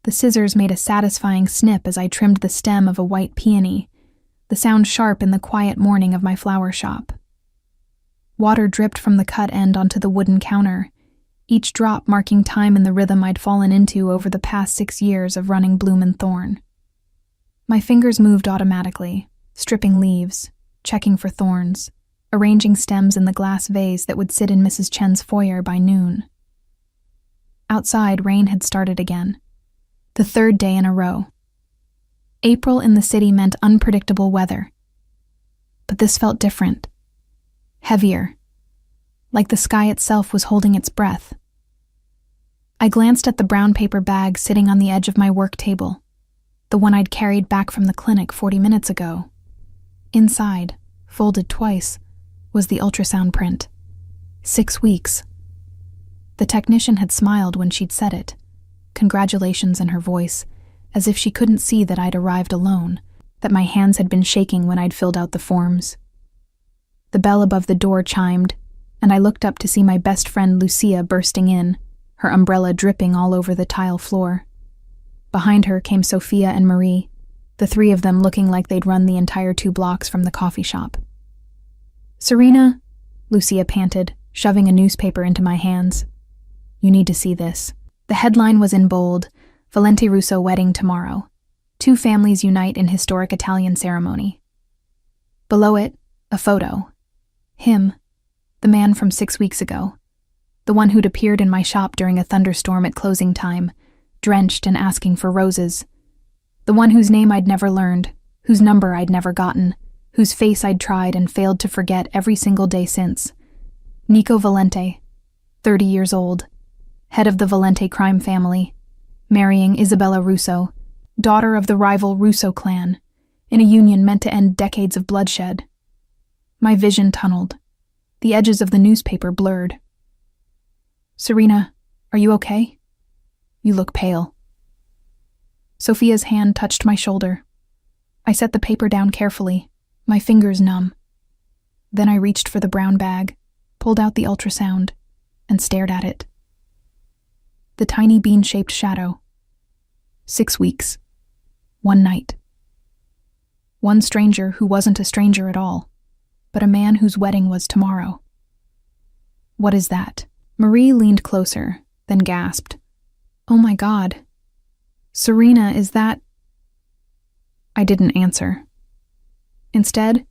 The scissors made a satisfying snip as I trimmed the stem of a white peony, the sound sharp in the quiet morning of my flower shop. Water dripped from the cut end onto the wooden counter, each drop marking time in the rhythm I'd fallen into over the past 6 years of running Bloom and Thorn. My fingers moved automatically, stripping leaves, checking for thorns, arranging stems in the glass vase that would sit in Mrs. Chen's foyer by noon. Outside, rain had started again, the 3rd day in a row. April in the city meant unpredictable weather. But this felt different. Heavier. Like the sky itself was holding its breath. I glanced at the brown paper bag sitting on the edge of my work table, the one I'd carried back from the clinic 40 minutes ago. Inside, folded twice, was the ultrasound print. 6 weeks. The technician had smiled when she'd said it, congratulations in her voice, as if she couldn't see that I'd arrived alone, that my hands had been shaking when I'd filled out the forms. The bell above the door chimed, and I looked up to see my best friend Lucia bursting in, her umbrella dripping all over the tile floor. Behind her came Sophia and Marie, the 3 of them looking like they'd run the entire 2 blocks from the coffee shop. "Serena," Lucia panted, shoving a newspaper into my hands. "You need to see this." The headline was in bold, "Valente Russo wedding tomorrow. 2 families unite in historic Italian ceremony." Below it, a photo. Him, the man from 6 weeks ago, the one who'd appeared in my shop during a thunderstorm at closing time, drenched and asking for roses. The one whose name I'd never learned, whose number I'd never gotten, whose face I'd tried and failed to forget every single day since. Nico Valente, 30 years old, head of the Valente crime family, marrying Isabella Russo, daughter of the rival Russo clan, in a union meant to end decades of bloodshed. My vision tunneled. The edges of the newspaper blurred. "Serena, are you okay? You look pale." Sophia's hand touched my shoulder. I set the paper down carefully, my fingers numb. Then I reached for the brown bag, pulled out the ultrasound, and stared at it. The tiny bean-shaped shadow. 6 weeks. 1 night. One stranger who wasn't a stranger at all, but a man whose wedding was tomorrow. "What is that?" Marie leaned closer, then gasped. "Oh my God. Serena, is that—" I didn't answer. Instead,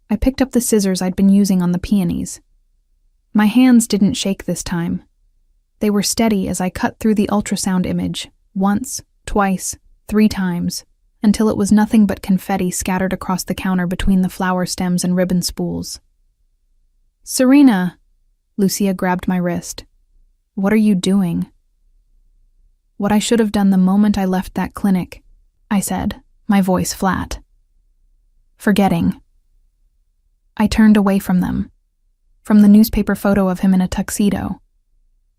I picked up the scissors I'd been using on the peonies. My hands didn't shake this time. They were steady as I cut through the ultrasound image, once, twice, 3 times, until it was nothing but confetti scattered across the counter between the flower stems and ribbon spools. "Serena!" Lucia grabbed my wrist. "What are you doing?" "What I should have done the moment I left that clinic," I said, my voice flat. "Forgetting." I turned away from them, from the newspaper photo of him in a tuxedo,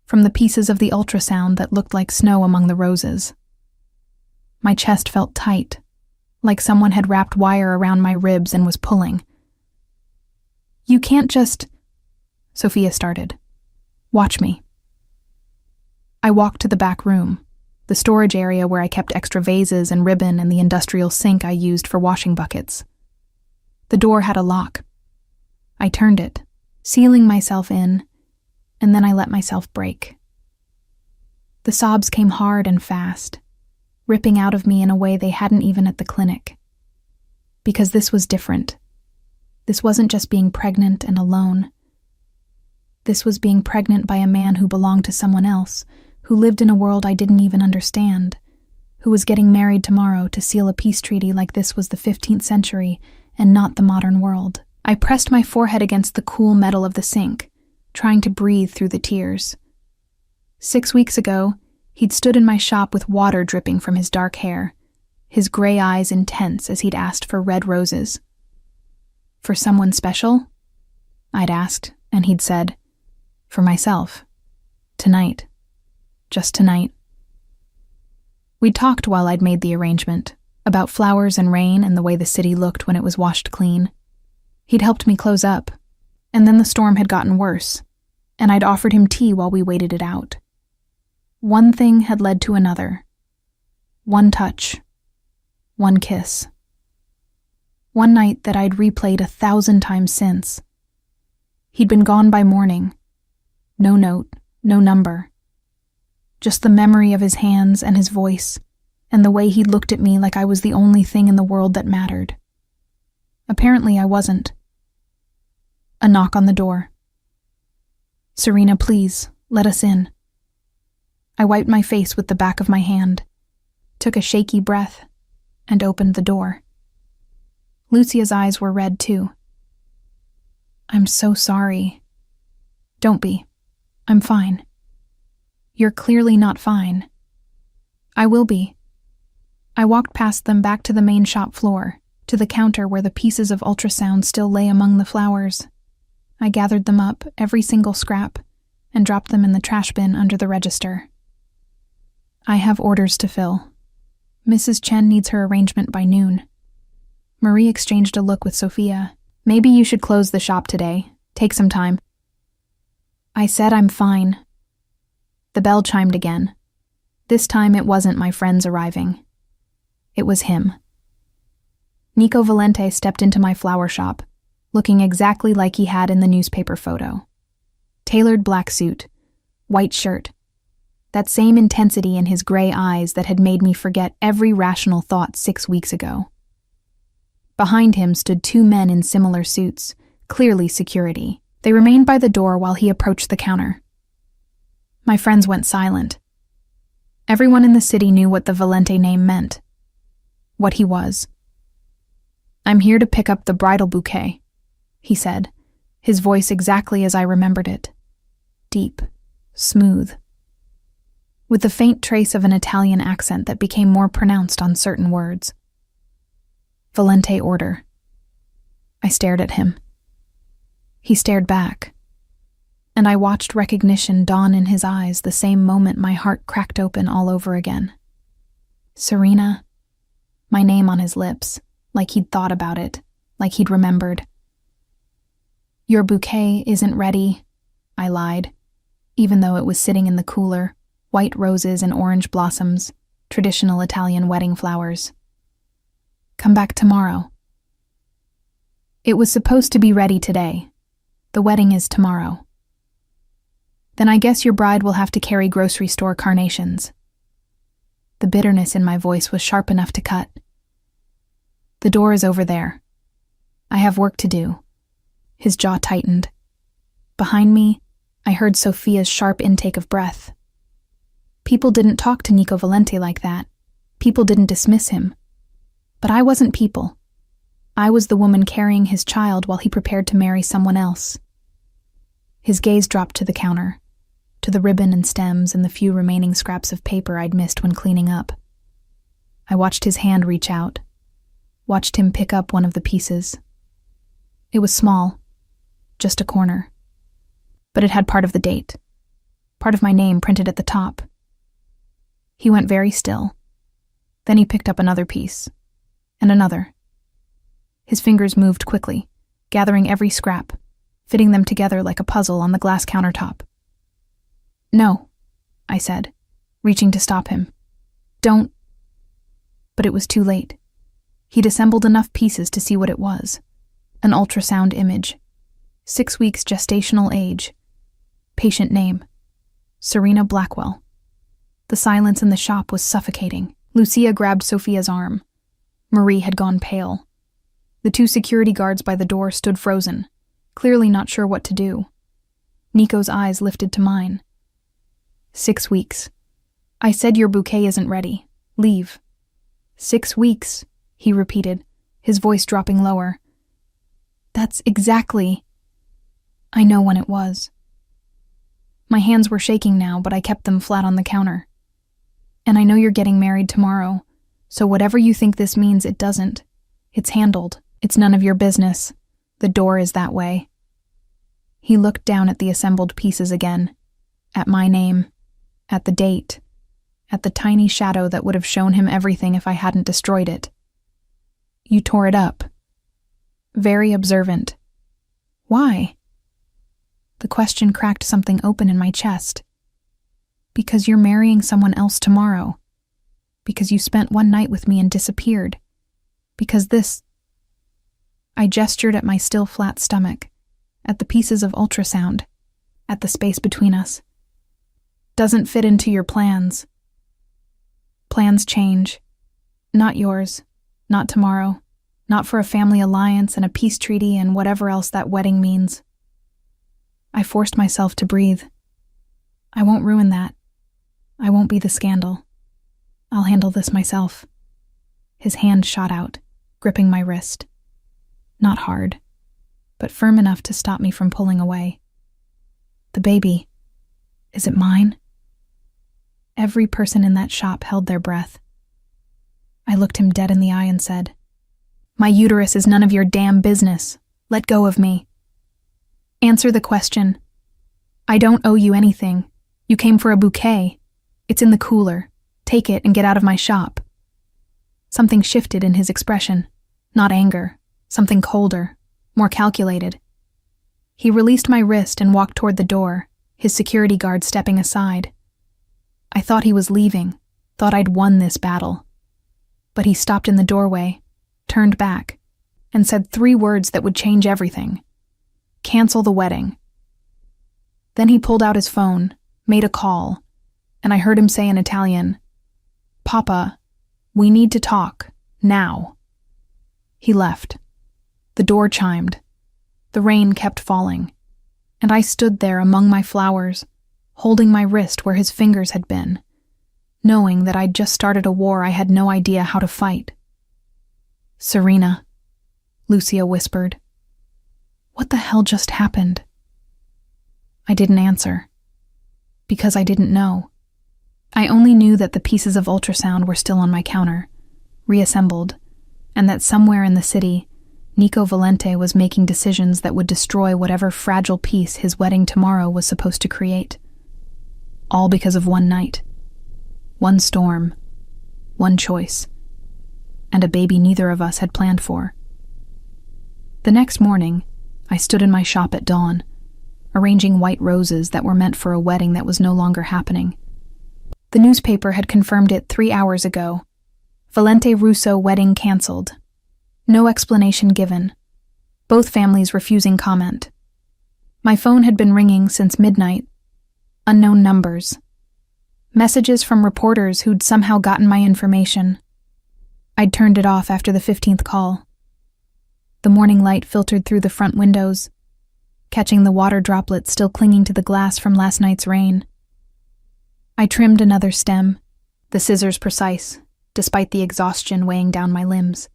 from the pieces of the ultrasound that looked like snow among the roses. My chest felt tight, like someone had wrapped wire around my ribs and was pulling. "You can't just—" Sophia started. "Watch me." I walked to the back room, the storage area where I kept extra vases and ribbon and the industrial sink I used for washing buckets. The door had a lock. I turned it, sealing myself in, and then I let myself break. The sobs came hard and fast, ripping out of me in a way they hadn't even at the clinic. Because this was different. This wasn't just being pregnant and alone. This was being pregnant by a man who belonged to someone else, who lived in a world I didn't even understand, who was getting married tomorrow to seal a peace treaty like this was the 15th century and not the modern world. I pressed my forehead against the cool metal of the sink, trying to breathe through the tears. 6 weeks ago, he'd stood in my shop with water dripping from his dark hair, his gray eyes intense as he'd asked for red roses. "For someone special?" I'd asked, and he'd said, "For myself. Tonight. Just tonight." We'd talked while I'd made the arrangement, about flowers and rain and the way the city looked when it was washed clean. He'd helped me close up, and then the storm had gotten worse, and I'd offered him tea while we waited it out. One thing had led to another. One touch. One kiss. One night that I'd replayed 1,000 times since. He'd been gone by morning. No note, no number. Just the memory of his hands and his voice, and the way he looked at me like I was the only thing in the world that mattered. Apparently I wasn't. A knock on the door. "Serena, please, let us in." I wiped my face with the back of my hand, took a shaky breath, and opened the door. Lucia's eyes were red too. "I'm so sorry." "Don't be. I'm fine." "You're clearly not fine." "I will be." I walked past them back to the main shop floor, to the counter where the pieces of ultrasound still lay among the flowers. I gathered them up, every single scrap, and dropped them in the trash bin under the register. "I have orders to fill. Mrs. Chen needs her arrangement by noon." Marie exchanged a look with Sophia. "Maybe you should close the shop today. Take some time." I said I'm fine. The bell chimed again. This time it wasn't my friends arriving. It was him. Nico Valente stepped into my flower shop, looking exactly like he had in the newspaper photo. Tailored black suit, white shirt, that same intensity in his gray eyes that had made me forget every rational thought 6 weeks ago. Behind him stood 2 men in similar suits, clearly security. They remained by the door while he approached the counter. My friends went silent. Everyone in the city knew what the Valente name meant, what he was. "I'm here to pick up the bridal bouquet," he said, his voice exactly as I remembered it. Deep, smooth, with the faint trace of an Italian accent that became more pronounced on certain words. "Valente order." I stared at him. He stared back, and I watched recognition dawn in his eyes the same moment my heart cracked open all over again. "Serena," my name on his lips, like he'd thought about it, like he'd remembered. "Your bouquet isn't ready," I lied, even though it was sitting in the cooler, white roses and orange blossoms, traditional Italian wedding flowers. "Come back tomorrow." "It was supposed to be ready today. The wedding is tomorrow." "Then I guess your bride will have to carry grocery store carnations." The bitterness in my voice was sharp enough to cut. "The door is over there. I have work to do." His jaw tightened. Behind me, I heard Sophia's sharp intake of breath. People didn't talk to Nico Valente like that. People didn't dismiss him. But I wasn't people. I was the woman carrying his child while he prepared to marry someone else. His gaze dropped to the counter, to the ribbon and stems and the few remaining scraps of paper I'd missed when cleaning up. I watched his hand reach out, watched him pick up one of the pieces. It was small, just a corner, but it had part of the date, part of my name printed at the top. He went very still. Then he picked up another piece, and another. His fingers moved quickly, gathering every scrap, fitting them together like a puzzle on the glass countertop. "No," I said, reaching to stop him. "Don't." But it was too late. He'd assembled enough pieces to see what it was. An ultrasound image. 6 weeks gestational age. Patient name: Serena Blackwell. The silence in the shop was suffocating. Lucia grabbed Sophia's arm. Marie had gone pale. The 2 security guards by the door stood frozen, clearly not sure what to do. Nico's eyes lifted to mine. 6 weeks. I said your bouquet isn't ready. Leave. 6 weeks, he repeated, his voice dropping lower. That's exactly. I know when it was. My hands were shaking now, but I kept them flat on the counter. And I know you're getting married tomorrow, so whatever you think this means, it doesn't. It's handled. It's none of your business. The door is that way. He looked down at the assembled pieces again, at my name, at the date, at the tiny shadow that would have shown him everything if I hadn't destroyed it. You tore it up. Very observant. Why? The question cracked something open in my chest. Because you're marrying someone else tomorrow. Because you spent one night with me and disappeared. Because this... I gestured at my still flat stomach, at the pieces of ultrasound, at the space between us. Doesn't fit into your plans. Plans change. Not yours. Not tomorrow. Not for a family alliance and a peace treaty and whatever else that wedding means. I forced myself to breathe. I won't ruin that. I won't be the scandal. I'll handle this myself. His hand shot out, gripping my wrist. Not hard, but firm enough to stop me from pulling away. The baby. Is it mine? Every person in that shop held their breath. I looked him dead in the eye and said, "My uterus is none of your damn business. Let go of me. Answer the question. I don't owe you anything. You came for a bouquet. It's in the cooler. Take it and get out of my shop." Something shifted in his expression. Not anger. Something colder, more calculated. He released my wrist and walked toward the door, his security guard stepping aside. I thought he was leaving, thought I'd won this battle. But he stopped in the doorway, turned back, and said 3 words that would change everything. Cancel the wedding. Then he pulled out his phone, made a call, and I heard him say in Italian, "Papa, we need to talk, now." He left. The door chimed. The rain kept falling, and I stood there among my flowers, holding my wrist where his fingers had been, knowing that I'd just started a war I had no idea how to fight. "Serena," Lucia whispered. What the hell just happened? I didn't answer, because I didn't know. I only knew that the pieces of ultrasound were still on my counter, reassembled, and that somewhere in the city, Nico Valente was making decisions that would destroy whatever fragile piece his wedding tomorrow was supposed to create. All because of one night, one storm, one choice, and a baby neither of us had planned for. The next morning, I stood in my shop at dawn, arranging white roses that were meant for a wedding that was no longer happening. The newspaper had confirmed it 3 hours ago. Valente Russo wedding canceled. No explanation given. Both families refusing comment. My phone had been ringing since midnight. Unknown numbers. Messages from reporters who'd somehow gotten my information. I'd turned it off after the 15th call. The morning light filtered through the front windows, catching the water droplets still clinging to the glass from last night's rain. I trimmed another stem, the scissors precise, despite the exhaustion weighing down my limbs.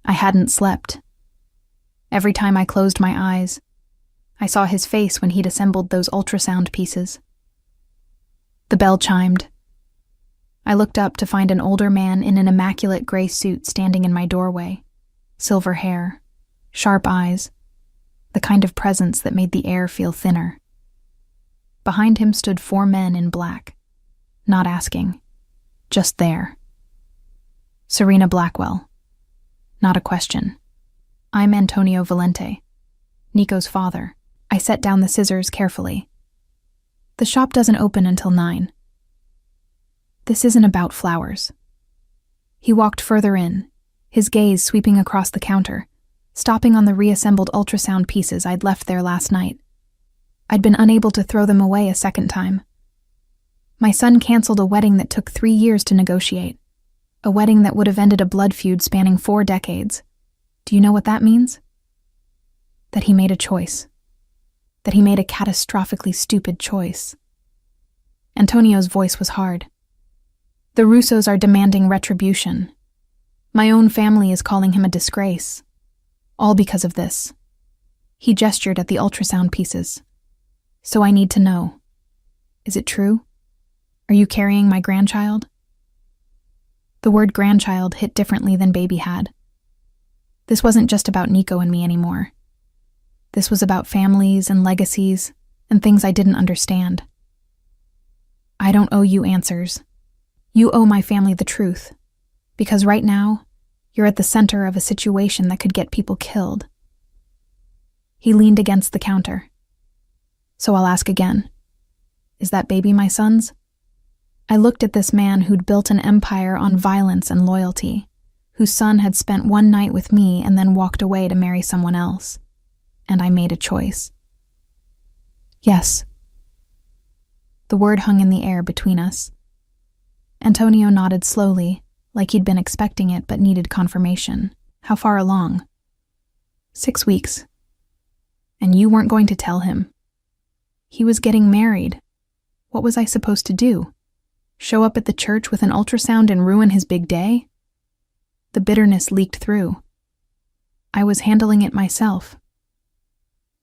I hadn't slept. Every time I closed my eyes, I saw his face when he'd assembled those ultrasound pieces. The bell chimed. I looked up to find an older man in an immaculate gray suit standing in my doorway. Silver hair, sharp eyes, the kind of presence that made the air feel thinner. Behind him stood 4 men in black, not asking, just there. Serena Blackwell. Not a question. I'm Antonio Valente, Nico's father. I set down the scissors carefully. The shop doesn't open until 9. This isn't about flowers. He walked further in, his gaze sweeping across the counter, stopping on the reassembled ultrasound pieces I'd left there last night. I'd been unable to throw them away a second time. My son canceled a wedding that took 3 years to negotiate. A wedding that would have ended a blood feud spanning 4 decades. Do you know what that means? That he made a choice. That he made a catastrophically stupid choice. Antonio's voice was hard. The Russos are demanding retribution. My own family is calling him a disgrace. All because of this. He gestured at the ultrasound pieces. So I need to know. Is it true? Are you carrying my grandchild? The word grandchild hit differently than baby had. This wasn't just about Nico and me anymore. This was about families and legacies and things I didn't understand. I don't owe you answers. You owe my family the truth. Because right now, you're at the center of a situation that could get people killed. He leaned against the counter. So I'll ask again. Is that baby my son's? I looked at this man who'd built an empire on violence and loyalty, whose son had spent one night with me and then walked away to marry someone else. And I made a choice. Yes. The word hung in the air between us. Antonio nodded slowly, like he'd been expecting it but needed confirmation. How far along? 6 weeks. And you weren't going to tell him. He was getting married. What was I supposed to do? Show up at the church with an ultrasound and ruin his big day? The bitterness leaked through. I was handling it myself.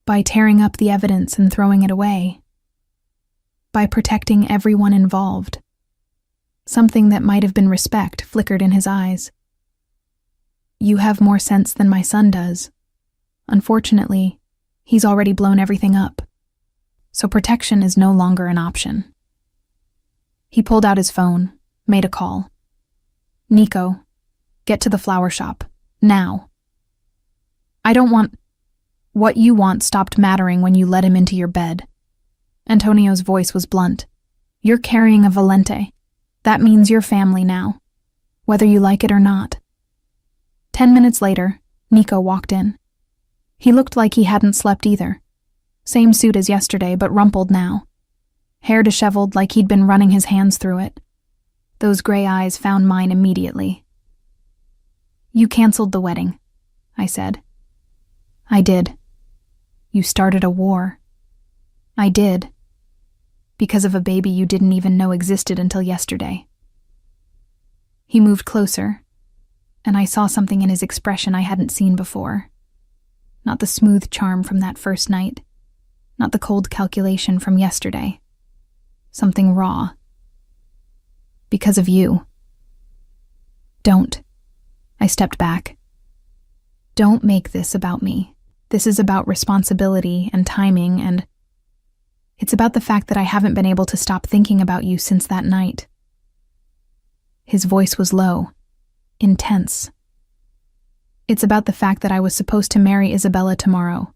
By tearing up the evidence and throwing it away. By protecting everyone involved. Something that might have been respect flickered in his eyes. You have more sense than my son does. Unfortunately, he's already blown everything up. So protection is no longer an option. He pulled out his phone, made a call. Nico, get to the flower shop, now. I don't want... What you want stopped mattering when you let him into your bed. Antonio's voice was blunt. You're carrying a Valente. That means your family now, whether you like it or not. 10 minutes later, Nico walked in. He looked like he hadn't slept either. Same suit as yesterday, but rumpled now. Hair disheveled like he'd been running his hands through it. Those gray eyes found mine immediately. You canceled the wedding, I said. I did. You started a war. I did. Because of a baby you didn't even know existed until yesterday. He moved closer, and I saw something in his expression I hadn't seen before. Not the smooth charm from that first night. Not the cold calculation from yesterday. Something raw. Because of you. Don't. I stepped back. Don't make this about me. This is about responsibility and timing and... It's about the fact that I haven't been able to stop thinking about you since that night. His voice was low, intense. It's about the fact that I was supposed to marry Isabella tomorrow,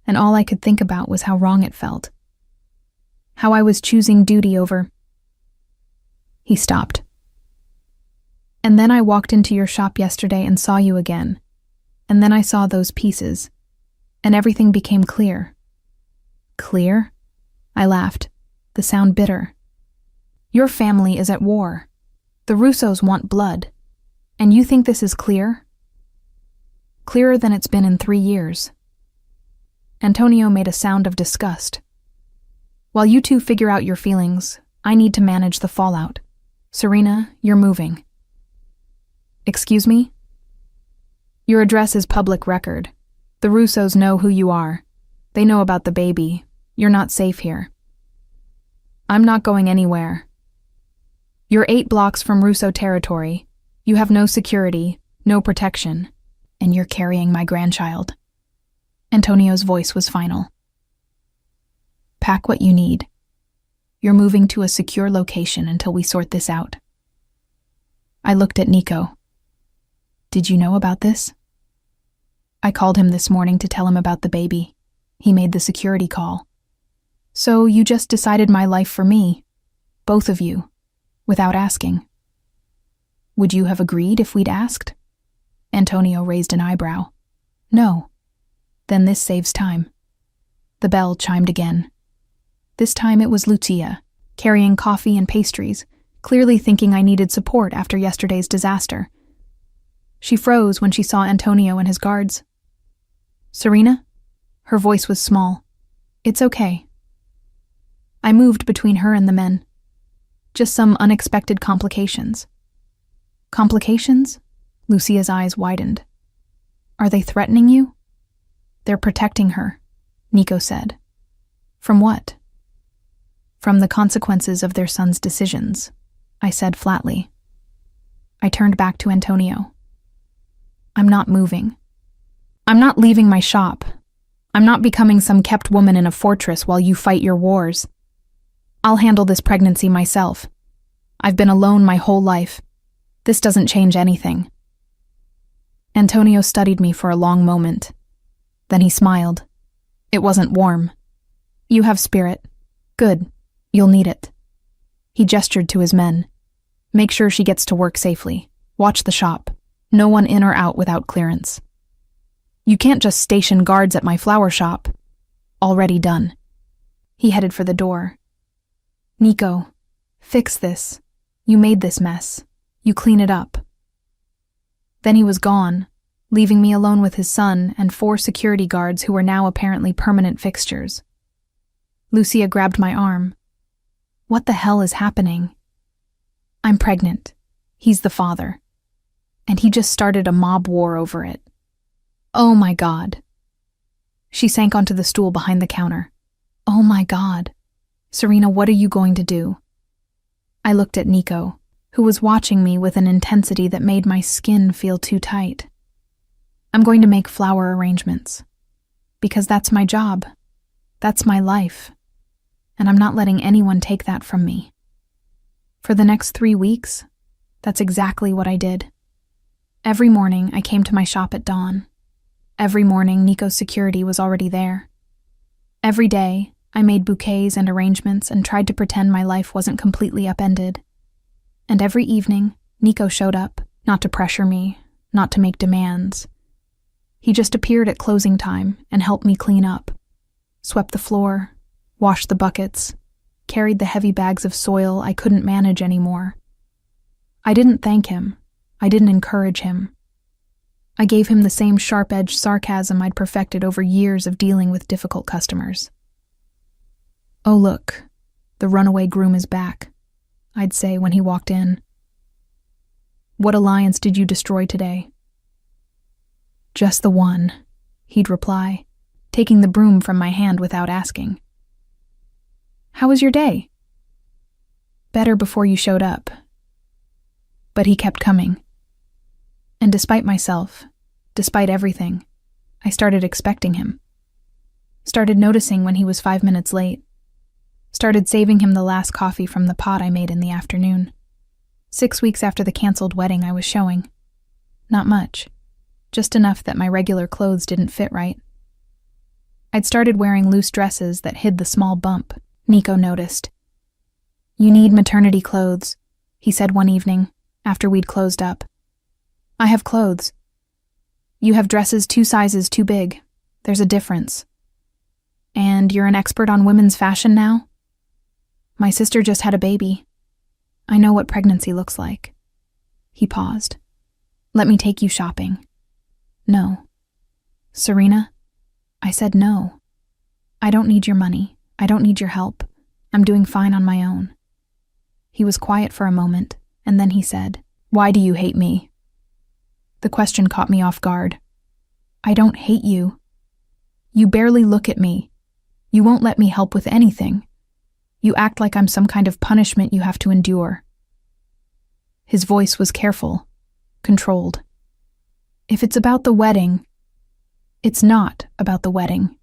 and all I could think about was how wrong it felt. How I was choosing duty over... He stopped. And then I walked into your shop yesterday and saw you again. And then I saw those pieces, and everything became clear. Clear? I laughed, the sound bitter. Your family is at war. The Russos want blood. And you think this is clear? Clearer than it's been in 3 years. Antonio made a sound of disgust. While you two figure out your feelings, I need to manage the fallout. Serena, you're moving. Excuse me? Your address is public record. The Russos know who you are. They know about the baby. You're not safe here. I'm not going anywhere. You're 8 blocks from Russo territory. You have no security, no protection, and you're carrying my grandchild. Antonio's voice was final. Pack what you need. You're moving to a secure location until we sort this out. I looked at Nico. Did you know about this? I called him this morning to tell him about the baby. He made the security call. So you just decided my life for me, both of you, without asking. Would you have agreed if we'd asked? Antonio raised an eyebrow. No. Then this saves time. The bell chimed again. This time it was Lucia, carrying coffee and pastries, clearly thinking I needed support after yesterday's disaster. She froze when she saw Antonio and his guards. Serena? Her voice was small. It's okay. I moved between her and the men. Just some unexpected complications. Complications? Lucia's eyes widened. Are they threatening you? They're protecting her, Nico said. From what? From the consequences of their son's decisions, I said flatly. I turned back to Antonio. I'm not moving. I'm not leaving my shop. I'm not becoming some kept woman in a fortress while you fight your wars. I'll handle this pregnancy myself. I've been alone my whole life. This doesn't change anything. Antonio studied me for a long moment. Then he smiled. It wasn't warm. You have spirit. Good. You'll need it. He gestured to his men. Make sure she gets to work safely. Watch the shop. No one in or out without clearance. You can't just station guards at my flower shop. Already done. He headed for the door. Nico, fix this. You made this mess. You clean it up. Then he was gone, leaving me alone with his son and 4 security guards who were now apparently permanent fixtures. Lucia grabbed my arm. What the hell is happening? I'm pregnant. He's the father. And he just started a mob war over it. Oh my God. She sank onto the stool behind the counter. Oh my God. Serena, what are you going to do? I looked at Nico, who was watching me with an intensity that made my skin feel too tight. I'm going to make flower arrangements. Because that's my job. That's my life. And I'm not letting anyone take that from me. For the next 3 weeks, that's exactly what I did. Every morning, I came to my shop at dawn. Every morning, Nico's security was already there. Every day, I made bouquets and arrangements and tried to pretend my life wasn't completely upended. And every evening, Nico showed up, not to pressure me, not to make demands. He just appeared at closing time and helped me clean up, swept the floor, washed the buckets, carried the heavy bags of soil I couldn't manage anymore. I didn't thank him. I didn't encourage him. I gave him the same sharp-edged sarcasm I'd perfected over years of dealing with difficult customers. Oh, look, the runaway groom is back, I'd say when he walked in. What alliance did you destroy today? Just the one, he'd reply, taking the broom from my hand without asking. How was your day? Better before you showed up. But he kept coming. And despite myself, despite everything, I started expecting him. Started noticing when he was 5 minutes late. Started saving him the last coffee from the pot I made in the afternoon. 6 weeks after the canceled wedding I was showing. Not much. Just enough that my regular clothes didn't fit right. I'd started wearing loose dresses that hid the small bump. Nico noticed. You need maternity clothes, he said one evening, after we'd closed up. I have clothes. You have dresses 2 sizes too big. There's a difference. And you're an expert on women's fashion now? My sister just had a baby. I know what pregnancy looks like. He paused. Let me take you shopping. No. Serena? I said no. I don't need your money. I don't need your help. I'm doing fine on my own. He was quiet for a moment, and then he said, Why do you hate me? The question caught me off guard. I don't hate you. You barely look at me. You won't let me help with anything. You act like I'm some kind of punishment you have to endure. His voice was careful, controlled. If it's about the wedding, it's not about the wedding.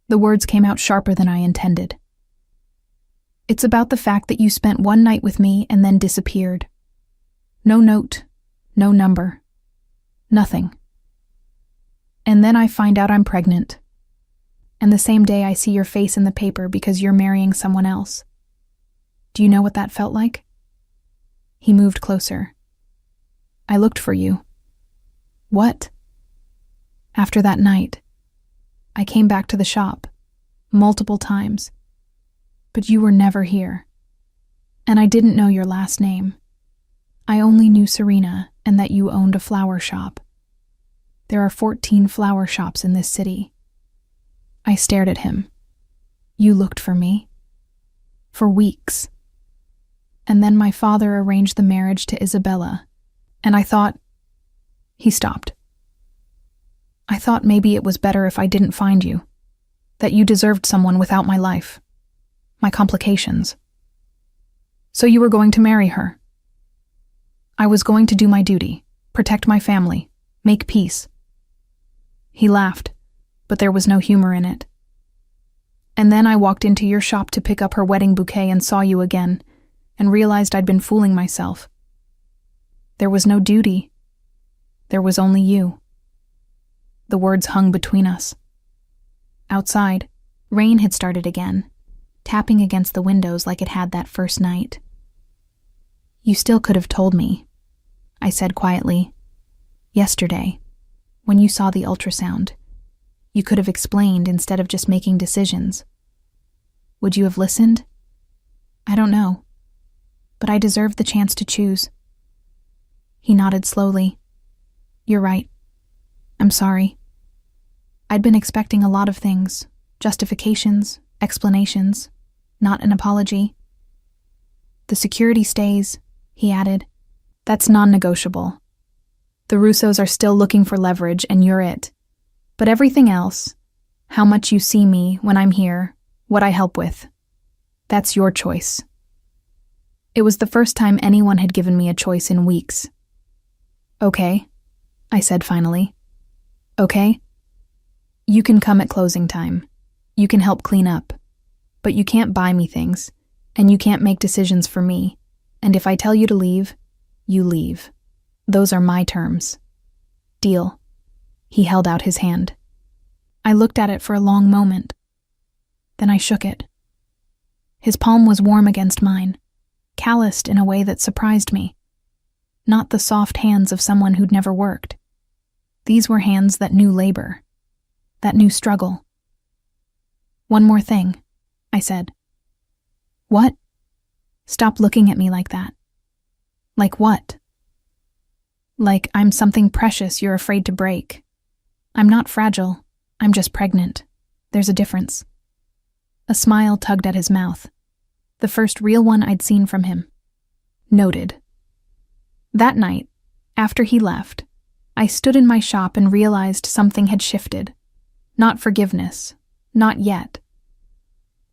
The words came out sharper than I intended. It's about the fact that you spent one night with me and then disappeared. No note, no number, nothing. And then I find out I'm pregnant. And the same day I see your face in the paper because you're marrying someone else. Do you know what that felt like? He moved closer. I looked for you. What? After that night, I came back to the shop, multiple times, but you were never here. And I didn't know your last name. I only knew Serena and that you owned a flower shop. There are 14 flower shops in this city. I stared at him. You looked for me? For weeks. And then my father arranged the marriage to Isabella, and I thought... He stopped. I thought maybe it was better if I didn't find you, that you deserved someone without my life, my complications. So you were going to marry her. I was going to do my duty, protect my family, make peace. He laughed, but there was no humor in it. And then I walked into your shop to pick up her wedding bouquet and saw you again, and realized I'd been fooling myself. There was no duty. There was only you. The words hung between us. Outside, rain had started again, tapping against the windows like it had that first night. "You still could have told me," I said quietly. "Yesterday, when you saw the ultrasound, you could have explained instead of just making decisions. Would you have listened? I don't know, but I deserved the chance to choose." He nodded slowly. "You're right. I'm sorry. I'd been expecting a lot of things, justifications, explanations, not an apology." "The security stays," he added. "That's non-negotiable. The Russos are still looking for leverage, and you're it. But everything else, how much you see me when I'm here, what I help with, that's your choice." It was the first time anyone had given me a choice in weeks. "Okay," I said finally. "Okay? You can come at closing time. You can help clean up. But you can't buy me things, and you can't make decisions for me. And if I tell you to leave, you leave. Those are my terms. Deal." He held out his hand. I looked at it for a long moment. Then I shook it. His palm was warm against mine, calloused in a way that surprised me. Not the soft hands of someone who'd never worked. These were hands that knew labor, that knew struggle. "One more thing," I said. "What?" "Stop looking at me like that." "Like what?" "Like I'm something precious you're afraid to break. I'm not fragile. I'm just pregnant. There's a difference." A smile tugged at his mouth, the first real one I'd seen from him. Noted. That night, after he left, I stood in my shop and realized something had shifted. Not forgiveness, not yet,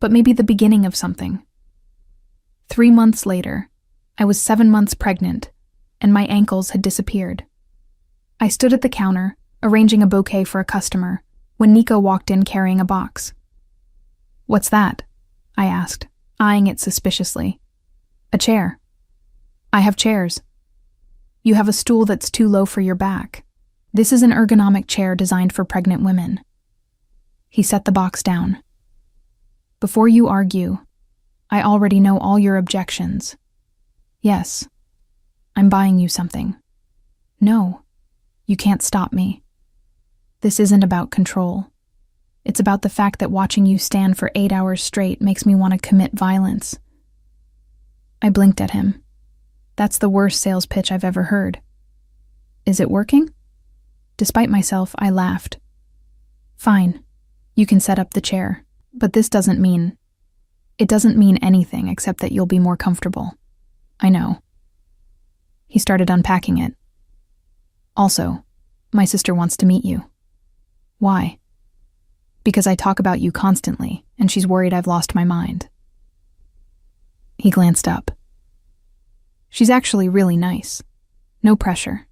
but maybe the beginning of something. 3 months later, I was 7 months pregnant, and my ankles had disappeared. I stood at the counter, arranging a bouquet for a customer, when Nico walked in carrying a box. "What's that?" I asked, eyeing it suspiciously. "A chair." "I have chairs." "You have a stool that's too low for your back. This is an ergonomic chair designed for pregnant women." He set the box down. "Before you argue, I already know all your objections. Yes, I'm buying you something. No, you can't stop me. This isn't about control. It's about the fact that watching you stand for 8 hours straight makes me want to commit violence." I blinked at him. That's the worst sales pitch I've ever heard. "Is it working?" Despite myself, I laughed. "Fine, you can set up the chair, but this doesn't mean anything except that you'll be more comfortable. I know." He started unpacking it. "Also, my sister wants to meet you." "Why?" "Because I talk about you constantly, and she's worried I've lost my mind." He glanced up. "She's actually really nice. No pressure.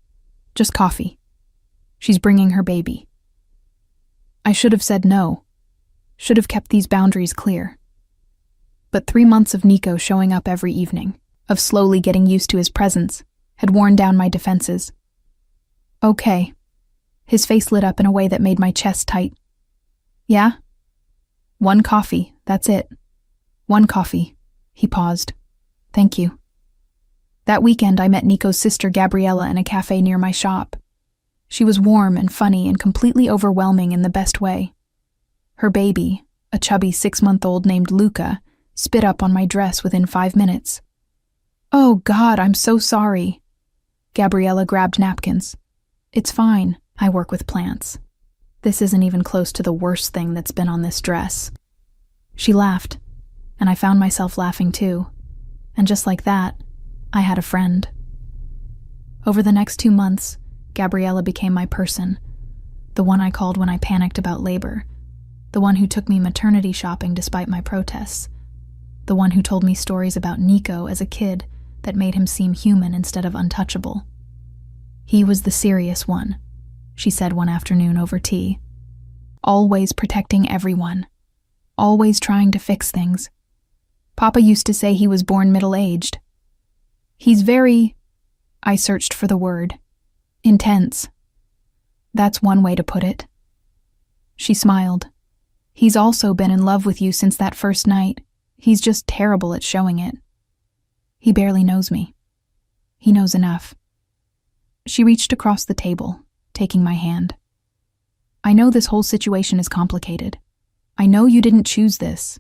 Just coffee. She's bringing her baby." I should have said no. Should have kept these boundaries clear. But 3 months of Nico showing up every evening, of slowly getting used to his presence, had worn down my defenses. "Okay." His face lit up in a way that made my chest tight. "Yeah?" "1 coffee, that's it. 1 coffee." He paused. "Thank you." That weekend I met Nico's sister Gabriella in a cafe near my shop. She was warm and funny and completely overwhelming in the best way. Her baby, a chubby 6-month-old named Luca, spit up on my dress within 5 minutes. "Oh God, I'm so sorry." Gabriella grabbed napkins. "It's fine, I work with plants. This isn't even close to the worst thing that's been on this dress." She laughed, and I found myself laughing too. And just like that, I had a friend. Over the next 2 months, Gabriella became my person, the one I called when I panicked about labor, the one who took me maternity shopping despite my protests, the one who told me stories about Nico as a kid that made him seem human instead of untouchable. "He was the serious one," she said one afternoon over tea. "Always protecting everyone. Always trying to fix things. Papa used to say he was born middle-aged. He's very," I searched for the word, "intense. That's one way to put it." She smiled. "He's also been in love with you since that first night. He's just terrible at showing it. He barely knows me. He knows enough. She reached across the table, taking my hand. I know this whole situation is complicated. I know you didn't choose this.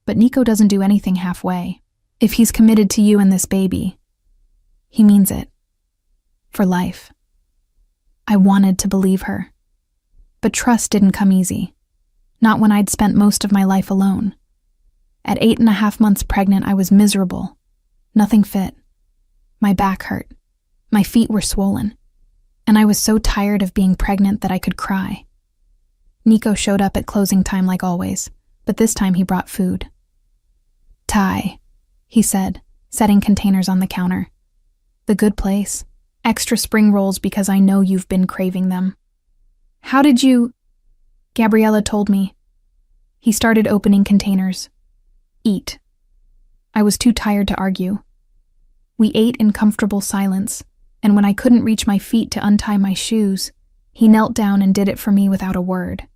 But Nico doesn't do anything halfway. If he's committed to you and this baby, he means it. For life. I wanted to believe her. But trust didn't come easy. Not when I'd spent most of my life alone. At 8.5 months pregnant, I was miserable. Nothing fit. My back hurt. My feet were swollen. And I was so tired of being pregnant that I could cry. Nico showed up at closing time like always, but this time he brought food. Thai, he said, setting containers on the counter. The good place. Extra spring rolls because I know you've been craving them. How did you... Gabriella told me. He started opening containers. Eat. I was too tired to argue. We ate in comfortable silence, and when I couldn't reach my feet to untie my shoes, he knelt down and did it for me without a word.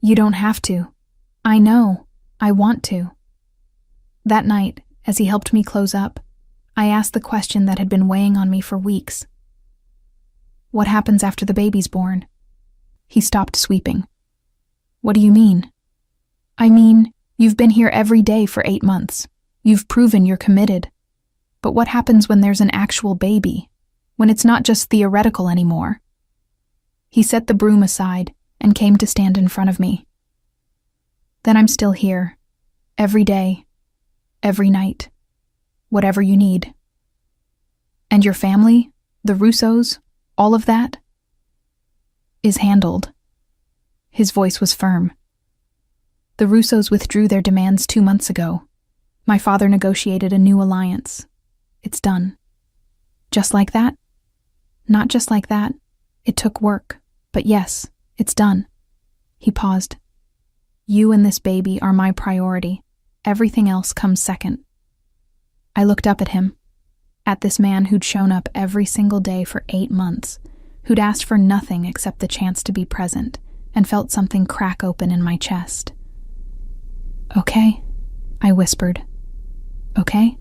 You don't have to. I know. I want to. That night, as he helped me close up, I asked the question that had been weighing on me for weeks. What happens after the baby's born? He stopped sweeping. What do you mean? I mean, you've been here every day for 8 months. You've proven you're committed. But what happens when there's an actual baby? When it's not just theoretical anymore? He set the broom aside and came to stand in front of me. Then I'm still here. Every day. Every night. Whatever you need. And your family? The Russos? All of that? Is handled. His voice was firm. The Russos withdrew their demands 2 months ago. My father negotiated a new alliance. It's done. Just like that? Not just like that. It took work. But yes, it's done. He paused. You and this baby are my priority. Everything else comes second. I looked up at him. At this man who'd shown up every single day for 8 months, who'd asked for nothing except the chance to be present, and felt something crack open in my chest. Okay, I whispered. Okay?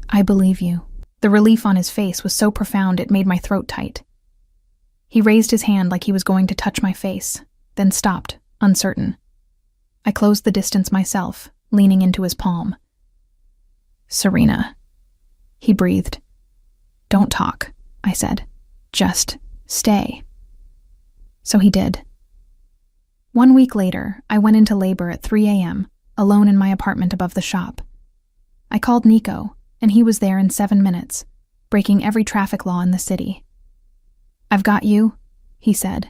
I believe you. The relief on his face was so profound it made my throat tight. He raised his hand like he was going to touch my face, then stopped, uncertain. I closed the distance myself, leaning into his palm. Serena, he breathed. Don't talk, I said. Just stay. So he did. 1 week later, I went into labor at 3 a.m., alone in my apartment above the shop. I called Nico, and he was there in 7 minutes, breaking every traffic law in the city. I've got you, he said,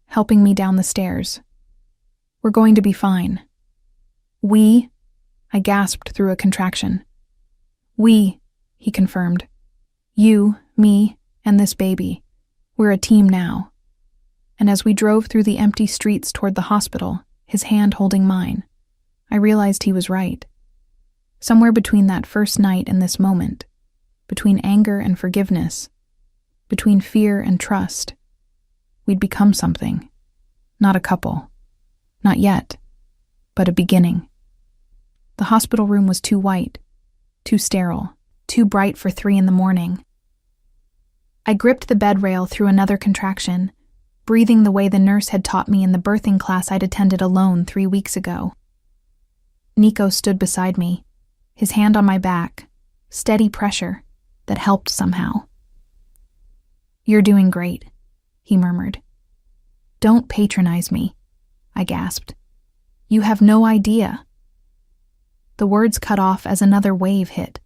helping me down the stairs. We're going to be fine. We? I gasped through a contraction. We, he confirmed. You, me, and this baby. We're a team now. And as we drove through the empty streets toward the hospital, his hand holding mine, I realized he was right. Somewhere between that first night and this moment, between anger and forgiveness, between fear and trust, we'd become something. Not a couple. Not yet. But a beginning. The hospital room was too white, too sterile, too bright for 3 a.m. I gripped the bed rail through another contraction, breathing the way the nurse had taught me in the birthing class I'd attended alone 3 weeks ago. Nico stood beside me, his hand on my back, steady pressure that helped somehow. You're doing great, he murmured. Don't patronize me, I gasped. You have no idea. The words cut off as another wave hit.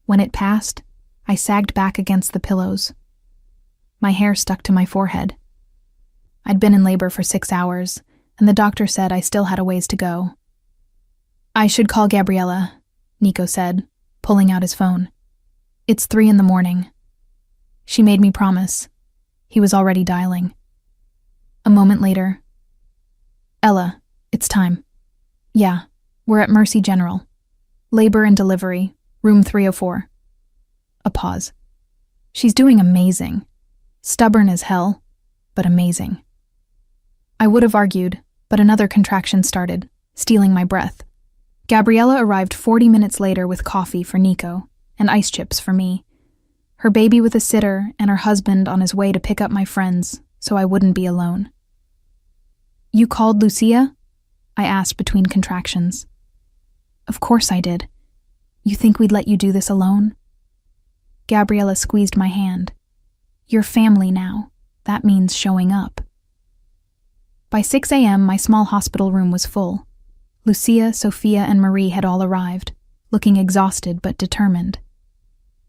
When it passed, I sagged back against the pillows. My hair stuck to my forehead. I'd been in labor for 6 hours, and the doctor said I still had a ways to go. I should call Gabriella, Nico said, pulling out his phone. It's 3 a.m. She made me promise. He was already dialing. A moment later. Ella, it's time. Yeah, we're at Mercy General. Labor and delivery, room 304. A pause. She's doing amazing. Stubborn as hell, but amazing. I would have argued, but another contraction started, stealing my breath. Gabriella arrived 40 minutes later with coffee for Nico and ice chips for me, her baby with a sitter and her husband on his way to pick up my friends so I wouldn't be alone. "You called Lucia?" I asked between contractions. "Of course I did. You think we'd let you do this alone?" Gabriella squeezed my hand. "You're family now. That means showing up." By 6 a.m., my small hospital room was full. Lucia, Sophia, and Marie had all arrived, looking exhausted but determined.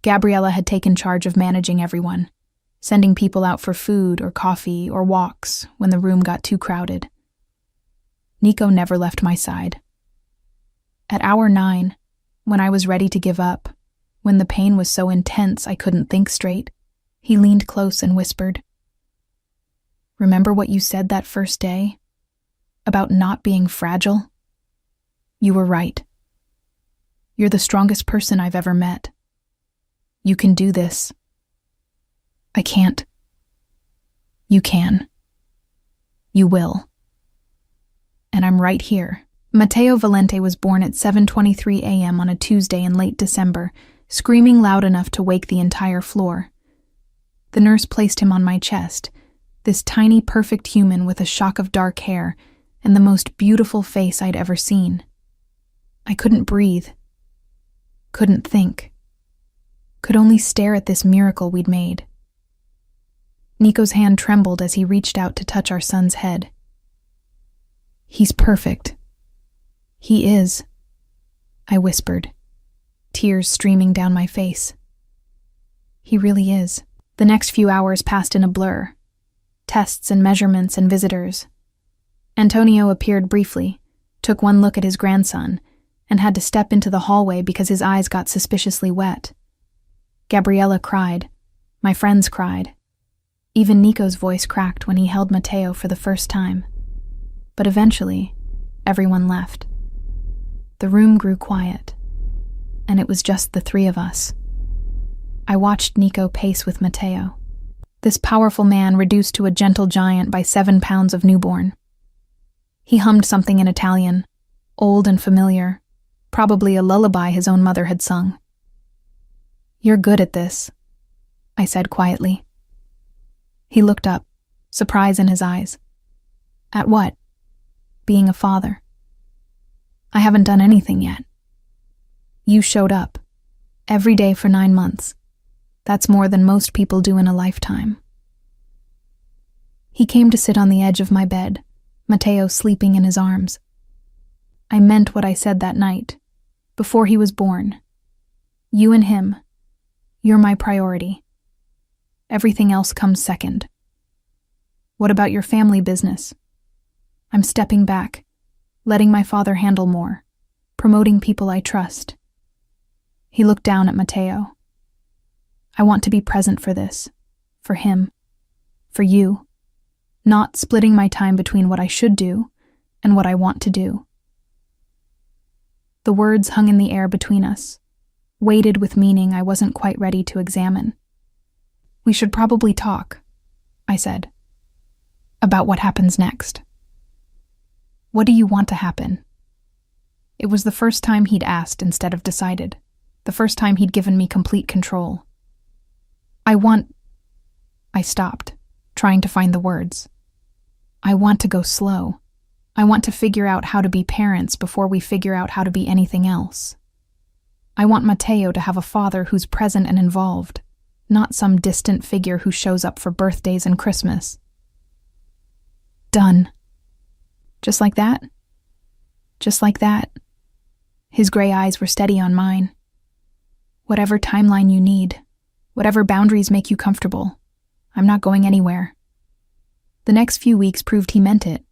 Gabriella had taken charge of managing everyone, sending people out for food or coffee or walks when the room got too crowded. Nico never left my side. At hour 9, when I was ready to give up, when the pain was so intense I couldn't think straight, he leaned close and whispered, "Remember what you said that first day? About not being fragile? You were right. You're the strongest person I've ever met. You can do this. I can't. You can. You will. And I'm right here." Matteo Valente was born at 7:23 a.m. on a Tuesday in late December, screaming loud enough to wake the entire floor. The nurse placed him on my chest, this tiny, perfect human with a shock of dark hair and the most beautiful face I'd ever seen. I couldn't breathe, couldn't think, could only stare at this miracle we'd made. Nico's hand trembled as he reached out to touch our son's head. "He's perfect. He is," I whispered, tears streaming down my face. "He really is." The next few hours passed in a blur. Tests and measurements and visitors. Antonio appeared briefly, took one look at his grandson, and had to step into the hallway because his eyes got suspiciously wet. Gabriella cried. My friends cried. Even Nico's voice cracked when he held Matteo for the first time. But eventually, everyone left. The room grew quiet, and it was just the three of us. I watched Nico pace with Matteo, this powerful man reduced to a gentle giant by 7 pounds of newborn. He hummed something in Italian, old and familiar, probably a lullaby his own mother had sung. "You're good at this," I said quietly. He looked up, surprise in his eyes. "At what?" "Being a father." "I haven't done anything yet." "You showed up. Every day for 9 months. That's more than most people do in a lifetime." He came to sit on the edge of my bed, Matteo sleeping in his arms. I meant what I said that night, before he was born. You and him. You're my priority. Everything else comes second. What about your family business? I'm stepping back, letting my father handle more, promoting people I trust. He looked down at Matteo. I want to be present for this, for him, for you, not splitting my time between what I should do and what I want to do. The words hung in the air between us, weighted with meaning I wasn't quite ready to examine. "We should probably talk," I said, "about what happens next." "What do you want to happen?" It was the first time he'd asked instead of decided, the first time he'd given me complete control. I stopped, trying to find the words. I want to go slow. I want to figure out how to be parents before we figure out how to be anything else. I want Matteo to have a father who's present and involved, not some distant figure who shows up for birthdays and Christmas. Done. Just like that? Just like that. His gray eyes were steady on mine. Whatever timeline you need, whatever boundaries make you comfortable, I'm not going anywhere. The next few weeks proved he meant it.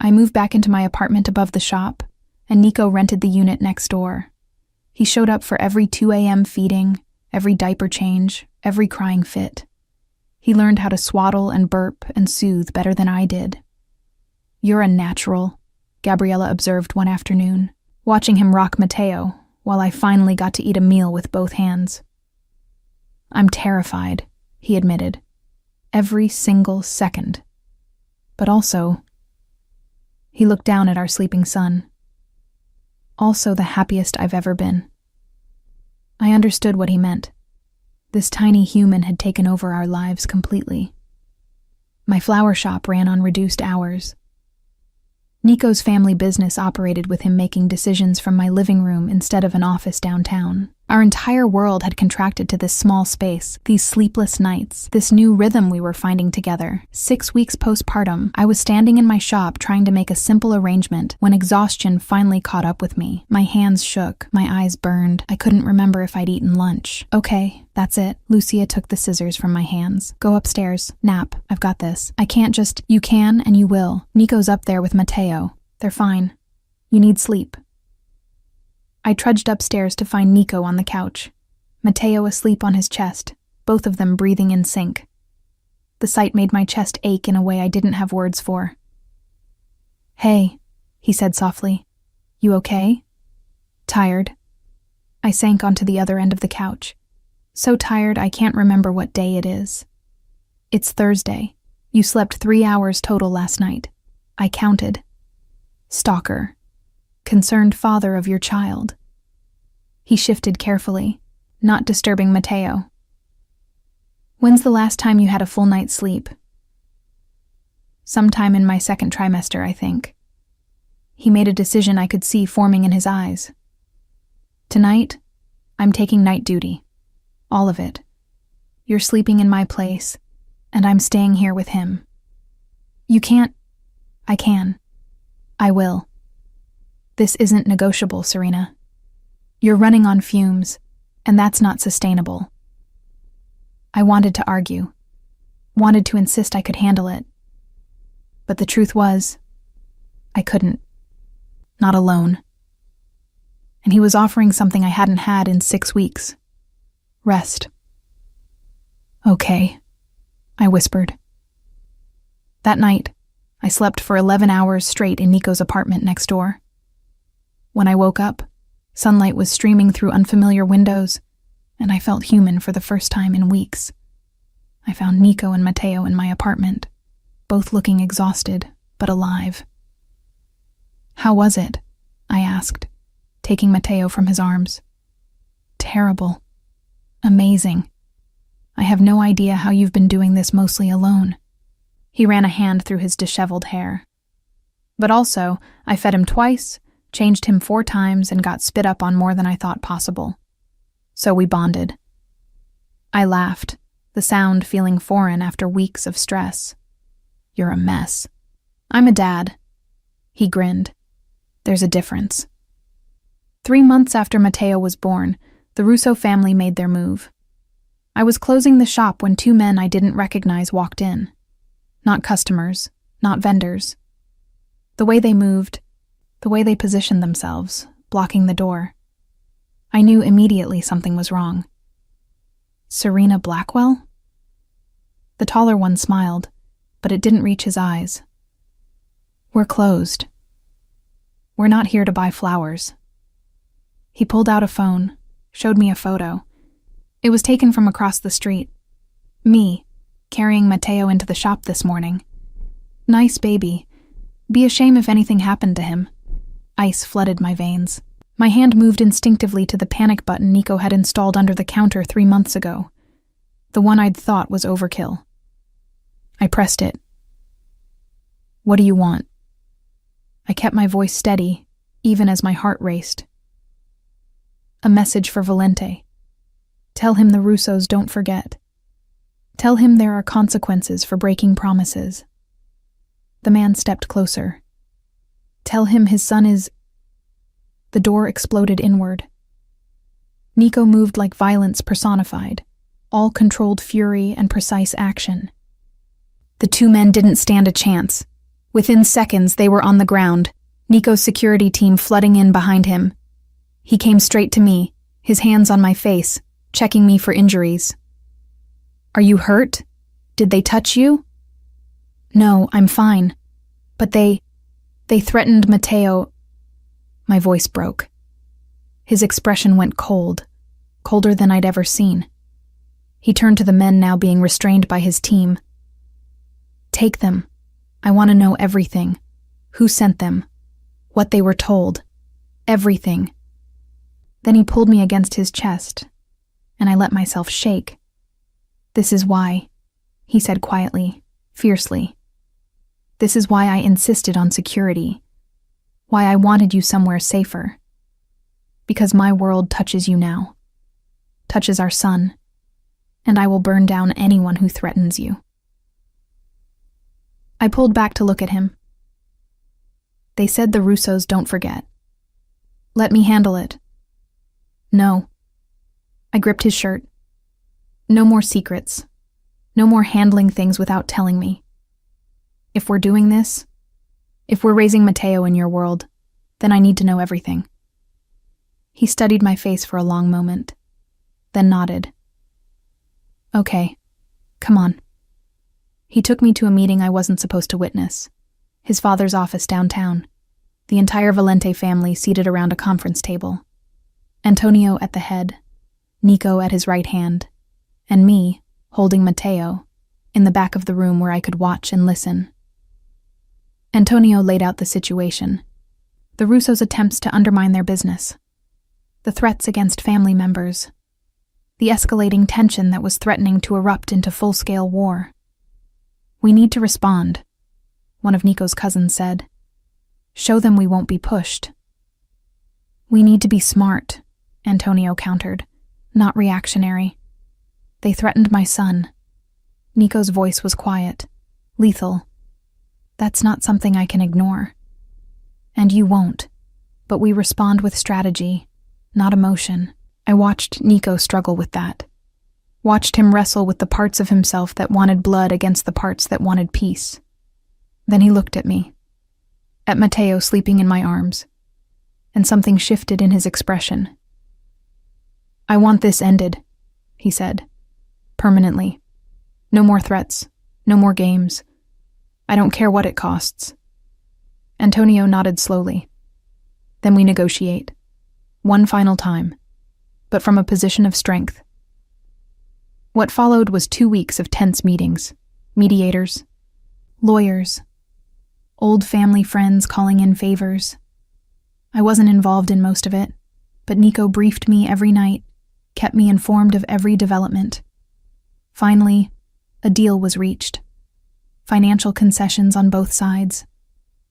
I moved back into my apartment above the shop, and Nico rented the unit next door. He showed up for every 2 a.m. feeding, every diaper change, every crying fit. He learned how to swaddle and burp and soothe better than I did. "You're a natural," Gabriella observed one afternoon, watching him rock Matteo while I finally got to eat a meal with both hands. "I'm terrified," he admitted. "Every single second. But also..." He looked down at our sleeping son. also the happiest I've ever been. I understood what he meant. This tiny human had taken over our lives completely. My flower shop ran on reduced hours. Nico's family business operated with him making decisions from my living room instead of an office downtown. Our entire world had contracted to this small space, these sleepless nights, this new rhythm we were finding together. 6 weeks postpartum, I was standing in my shop trying to make a simple arrangement when exhaustion finally caught up with me. My hands shook, my eyes burned. I couldn't remember if I'd eaten lunch. Okay, that's it. Lucia took the scissors from my hands. Go upstairs. Nap. I've got this. I can't just— You can and you will. Nico's up there with Matteo. They're fine. You need sleep. I trudged upstairs to find Nico on the couch, Matteo asleep on his chest, both of them breathing in sync. The sight made my chest ache in a way I didn't have words for. Hey, he said softly. You okay? Tired. I sank onto the other end of the couch. So tired I can't remember what day it is. It's Thursday. You slept 3 hours total last night. I counted. Stalker. Concerned father of your child. He shifted carefully, not disturbing Matteo. When's the last time you had a full night's sleep? Sometime in my second trimester, I think. He made a decision I could see forming in his eyes. Tonight, I'm taking night duty. All of it. You're sleeping in my place, and I'm staying here with him. You can't— I can. I will. This isn't negotiable, Serena. You're running on fumes, and that's not sustainable. I wanted to argue, wanted to insist I could handle it. But the truth was, I couldn't. Not alone. And he was offering something I hadn't had in 6 weeks. Rest. Okay, I whispered. That night, I slept for 11 hours straight in Nico's apartment next door. When I woke up, sunlight was streaming through unfamiliar windows, and I felt human for the first time in weeks. I found Nico and Matteo in my apartment, both looking exhausted, but alive. How was it? I asked, taking Matteo from his arms. Terrible. Amazing. I have no idea how you've been doing this mostly alone. He ran a hand through his disheveled hair. But also, I fed him twice, changed him 4 times, and got spit up on more than I thought possible. So we bonded. I laughed, the sound feeling foreign after weeks of stress. You're a mess. I'm a dad. He grinned. There's a difference. 3 months after Matteo was born, the Russo family made their move. I was closing the shop when 2 men I didn't recognize walked in. Not customers, not vendors. The way they moved, the way they positioned themselves, blocking the door. I knew immediately something was wrong. Serena Blackwell? The taller one smiled, but it didn't reach his eyes. We're closed. We're not here to buy flowers. He pulled out a phone, showed me a photo. It was taken from across the street. Me, carrying Matteo into the shop this morning. Nice baby. Be a shame if anything happened to him. Ice flooded my veins. My hand moved instinctively to the panic button Nico had installed under the counter 3 months ago. The one I'd thought was overkill. I pressed it. What do you want? I kept my voice steady, even as my heart raced. A message for Valente. Tell him the Russos don't forget. Tell him there are consequences for breaking promises. The man stepped closer. Tell him his son is— The door exploded inward. Nico moved like violence personified, all controlled fury and precise action. The 2 men didn't stand a chance. Within seconds, they were on the ground, Nico's security team flooding in behind him. He came straight to me, his hands on my face, checking me for injuries. Are you hurt? Did they touch you? No, I'm fine. But they threatened Matteo. My voice broke. His expression went cold, colder than I'd ever seen. He turned to the men now being restrained by his team. Take them. I want to know everything. Who sent them? What they were told. Everything. Then he pulled me against his chest, and I let myself shake. "This is why," he said quietly, fiercely. "This is why I insisted on security, why I wanted you somewhere safer. Because my world touches you now, touches our son, and I will burn down anyone who threatens you." I pulled back to look at him. "They said the Russos don't forget. Let me handle it." "No." I gripped his shirt. "No more secrets. No more handling things without telling me. If we're doing this, if we're raising Matteo in your world, then I need to know everything." He studied my face for a long moment, then nodded. "Okay, come on." He took me to a meeting I wasn't supposed to witness. His father's office downtown. The entire Valente family seated around a conference table. Antonio at the head, Nico at his right hand, and me, holding Matteo, in the back of the room where I could watch and listen. Antonio laid out the situation. The Russos' attempts to undermine their business. The threats against family members. The escalating tension that was threatening to erupt into full-scale war. "We need to respond," one of Nico's cousins said. "Show them we won't be pushed." "We need to be smart," Antonio countered, "not reactionary. They threatened my son." Nico's voice was quiet, lethal. "That's not something I can ignore. And you won't, but we respond with strategy, not emotion." I watched Nico struggle with that. Watched him wrestle with the parts of himself that wanted blood against the parts that wanted peace. Then he looked at me, at Matteo sleeping in my arms, and something shifted in his expression. "I want this ended," he said, "permanently. No more threats, no more games. I don't care what it costs." Antonio nodded slowly. "Then we negotiate. One final time, but from a position of strength." What followed was 2 weeks of tense meetings, mediators, lawyers, old family friends calling in favors. I wasn't involved in most of it, but Nico briefed me every night, kept me informed of every development. Finally, a deal was reached. Financial concessions on both sides,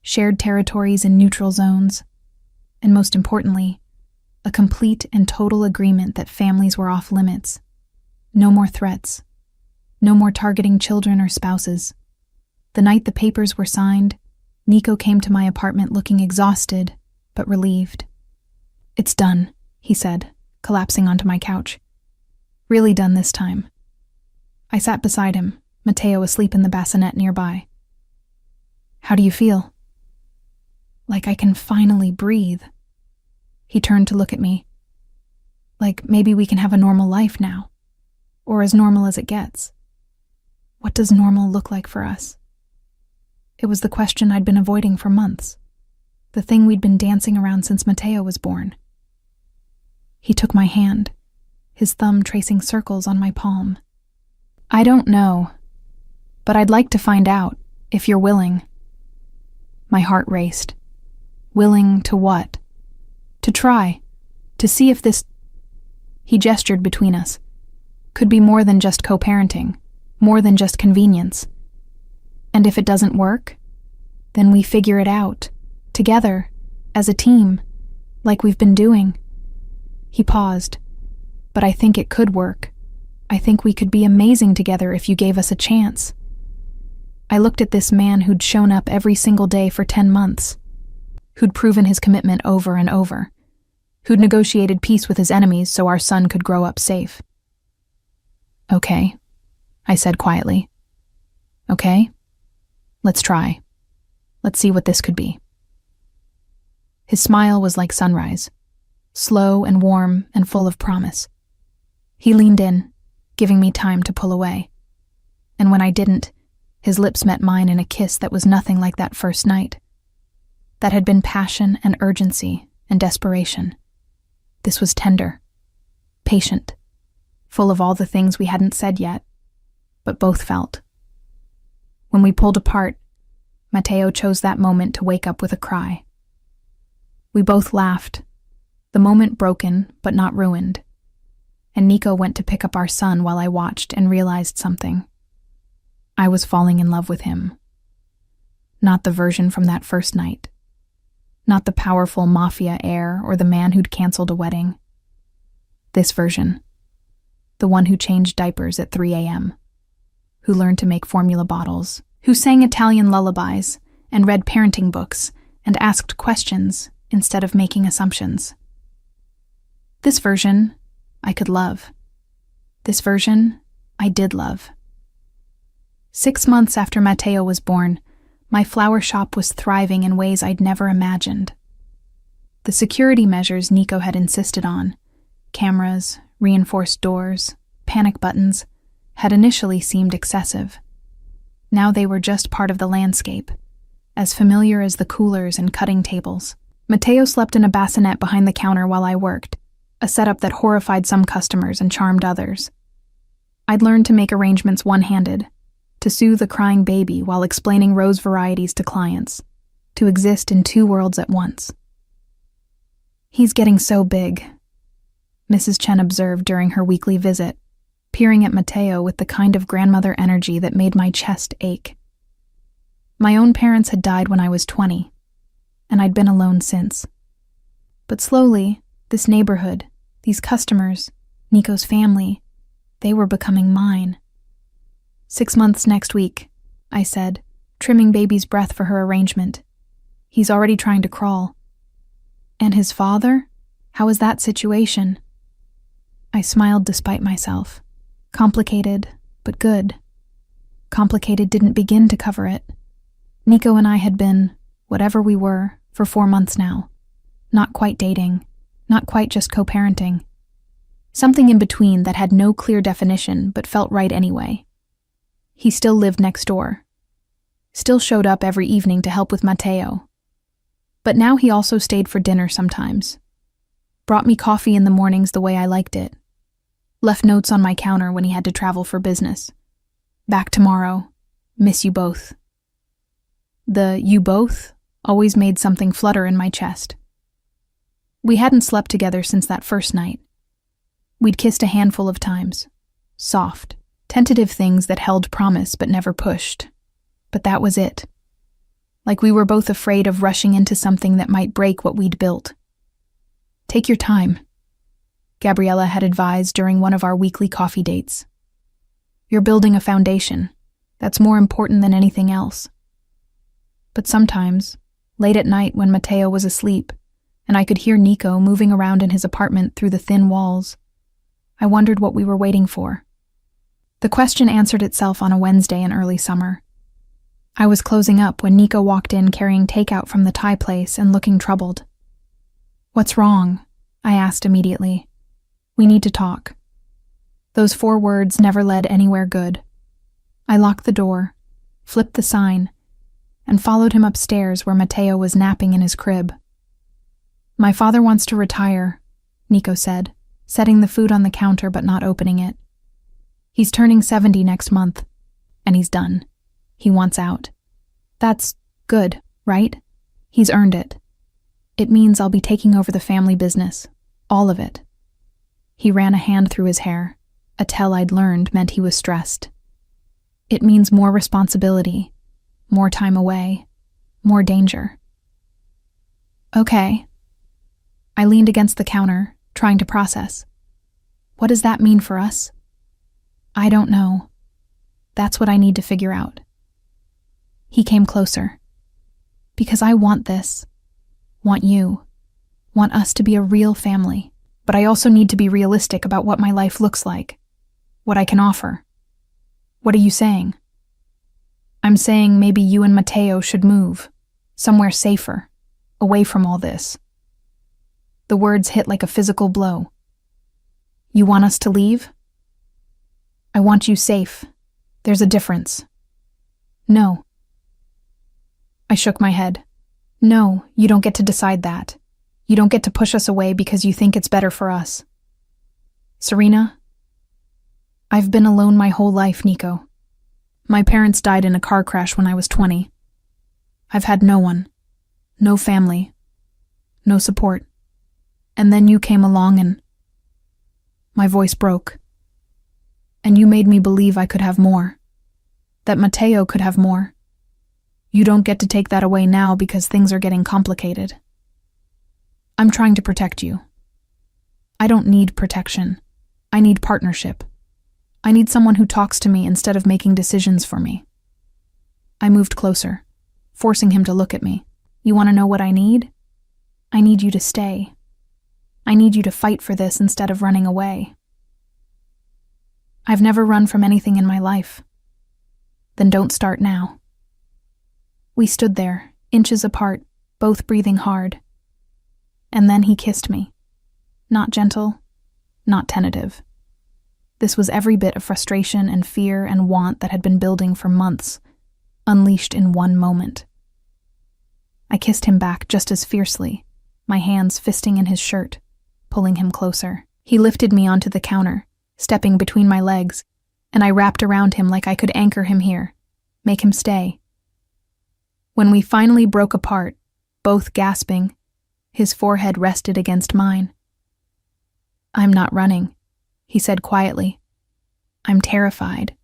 shared territories in neutral zones, and most importantly, a complete and total agreement that families were off limits. No more threats. No more targeting children or spouses. The night the papers were signed, Nico came to my apartment looking exhausted, but relieved. "It's done," he said, collapsing onto my couch. "Really done this time." I sat beside him, Matteo asleep in the bassinet nearby. "How do you feel?" "Like I can finally breathe." He turned to look at me. "Like maybe we can have a normal life now. Or as normal as it gets. What does normal look like for us?" It was the question I'd been avoiding for months. The thing we'd been dancing around since Matteo was born. He took my hand, his thumb tracing circles on my palm. "I don't know, but I'd like to find out, if you're willing." My heart raced. Willing to what? To try. To see if this... He gestured between us. Could be more than just co-parenting, more than just convenience. And if it doesn't work, then we figure it out, together, as a team, like we've been doing. He paused. "But I think it could work. I think we could be amazing together if you gave us a chance." I looked at this man who'd shown up every single day for 10 months, who'd proven his commitment over and over, who'd negotiated peace with his enemies so our son could grow up safe. "Okay," I said quietly. "Okay? Let's try. Let's see what this could be." His smile was like sunrise, slow and warm and full of promise. He leaned in, giving me time to pull away. And when I didn't, his lips met mine in a kiss that was nothing like that first night. That had been passion and urgency and desperation. This was tender, patient, full of all the things we hadn't said yet, but both felt. When we pulled apart, Matteo chose that moment to wake up with a cry. We both laughed, the moment broken but not ruined. And Nico went to pick up our son while I watched and realized something. I was falling in love with him. Not the version from that first night. Not the powerful Mafia heir or the man who'd canceled a wedding. This version. The one who changed diapers at 3 a.m., who learned to make formula bottles, who sang Italian lullabies and read parenting books and asked questions instead of making assumptions. This version I could love. This version I did love. 6 months after Matteo was born, my flower shop was thriving in ways I'd never imagined. The security measures Nico had insisted on, cameras, reinforced doors, panic buttons, had initially seemed excessive. Now they were just part of the landscape, as familiar as the coolers and cutting tables. Matteo slept in a bassinet behind the counter while I worked, a setup that horrified some customers and charmed others. I'd learned to make arrangements one-handed, to soothe a crying baby while explaining rose varieties to clients, to exist in 2 worlds at once. "He's getting so big," Mrs. Chen observed during her weekly visit, peering at Matteo with the kind of grandmother energy that made my chest ache. My own parents had died when I was 20, and I'd been alone since. But slowly, this neighborhood, these customers, Nico's family, they were becoming mine. 6 months next week, I said, trimming baby's breath for her arrangement. He's already trying to crawl. And his father? How is that situation? I smiled despite myself. Complicated, but good. Complicated didn't begin to cover it. Nico and I had been, whatever we were, for 4 months now. Not quite dating, not quite just co-parenting. Something in between that had no clear definition but felt right anyway. He still lived next door. Still showed up every evening to help with Matteo. But now he also stayed for dinner sometimes. Brought me coffee in the mornings the way I liked it. Left notes on my counter when he had to travel for business. Back tomorrow. Miss you both. The "you both" always made something flutter in my chest. We hadn't slept together since that first night. We'd kissed a handful of times. Soft, tentative things that held promise but never pushed. But that was it. Like we were both afraid of rushing into something that might break what we'd built. "Take your time," Gabriella had advised during one of our weekly coffee dates. "You're building a foundation. That's more important than anything else." But sometimes, late at night when Matteo was asleep, and I could hear Nico moving around in his apartment through the thin walls, I wondered what we were waiting for. The question answered itself on a Wednesday in early summer. I was closing up when Nico walked in carrying takeout from the Thai place and looking troubled. "What's wrong?" I asked immediately. "We need to talk." Those 4 words never led anywhere good. I locked the door, flipped the sign, and followed him upstairs where Matteo was napping in his crib. "My father wants to retire," Nico said, setting the food on the counter but not opening it. "He's turning 70 next month, and he's done. He wants out. That's good, right? He's earned it. It means I'll be taking over the family business, all of it." He ran a hand through his hair. A tell I'd learned meant he was stressed. "It means more responsibility, more time away, more danger." "Okay." I leaned against the counter, trying to process. What does that mean for us? I don't know. That's what I need to figure out. He came closer. "Because I want this. Want you. Want us to be a real family. But I also need to be realistic about what my life looks like. What I can offer." "What are you saying?" "I'm saying maybe you and Matteo should move. Somewhere safer. Away from all this." The words hit like a physical blow. "You want us to leave?" "I want you safe. There's a difference." "No." I shook my head. "No, you don't get to decide that. You don't get to push us away because you think it's better for us." "Serena?" "I've been alone my whole life, Nico. My parents died in a car crash when I was 20. I've had no one. No family. no support. And then you came along and... My voice broke. And you made me believe I could have more. That Matteo could have more. You don't get to take that away now because things are getting complicated. I'm trying to protect you. I don't need protection. I need partnership. I need someone who talks to me instead of making decisions for me. I moved closer, forcing him to look at me. You want to know what I need? I need you to stay. I need you to fight for this instead of running away. I've never run from anything in my life. Then don't start now. We stood there, inches apart, both breathing hard. And then he kissed me. Not gentle, not tentative. This was every bit of frustration and fear and want that had been building for months, unleashed in one moment. I kissed him back just as fiercely, my hands fisting in his shirt, pulling him closer. He lifted me onto the counter, stepping between my legs, and I wrapped around him like I could anchor him here, make him stay. When we finally broke apart, both gasping, his forehead rested against mine. I'm not running, he said quietly. I'm terrified.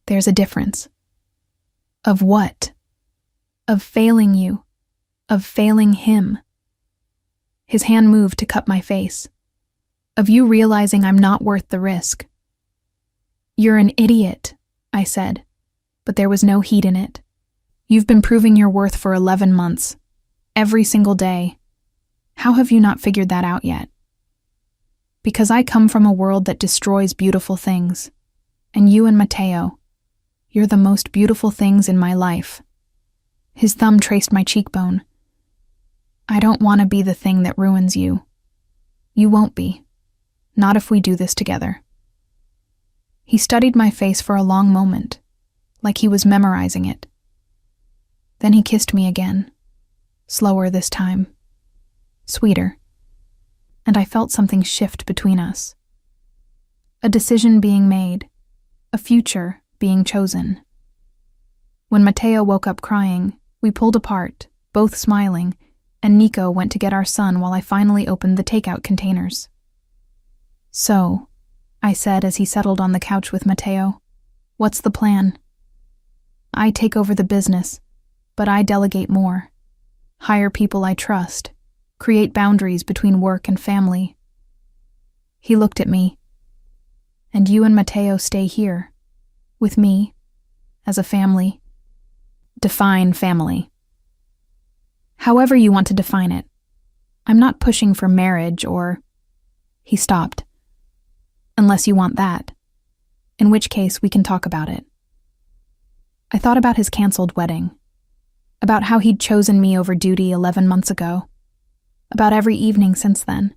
There's a difference. Of what? Of failing you. Of failing him. His hand moved to cup my face. Of you realizing I'm not worth the risk. You're an idiot, I said, but there was no heat in it. You've been proving your worth for 11 months. Every single day. How have you not figured that out yet? Because I come from a world that destroys beautiful things. And you and Matteo, you're the most beautiful things in my life. His thumb traced my cheekbone. I don't want to be the thing that ruins you. You won't be. Not if we do this together. He studied my face for a long moment, like he was memorizing it. Then he kissed me again, slower this time, sweeter, and I felt something shift between us. A decision being made, a future being chosen. When Matteo woke up crying, we pulled apart, both smiling, and Nico went to get our son while I finally opened the takeout containers. So, I said as he settled on the couch with Matteo, what's the plan? I take over the business, but I delegate more. Hire people I trust. Create boundaries between work and family. He looked at me. And you and Matteo stay here. With me. As a family. Define family. However you want to define it. I'm not pushing for marriage or... He stopped. Unless you want that. In which case we can talk about it. I thought about his canceled wedding. About how he'd chosen me over duty 11 months ago. About every evening since then.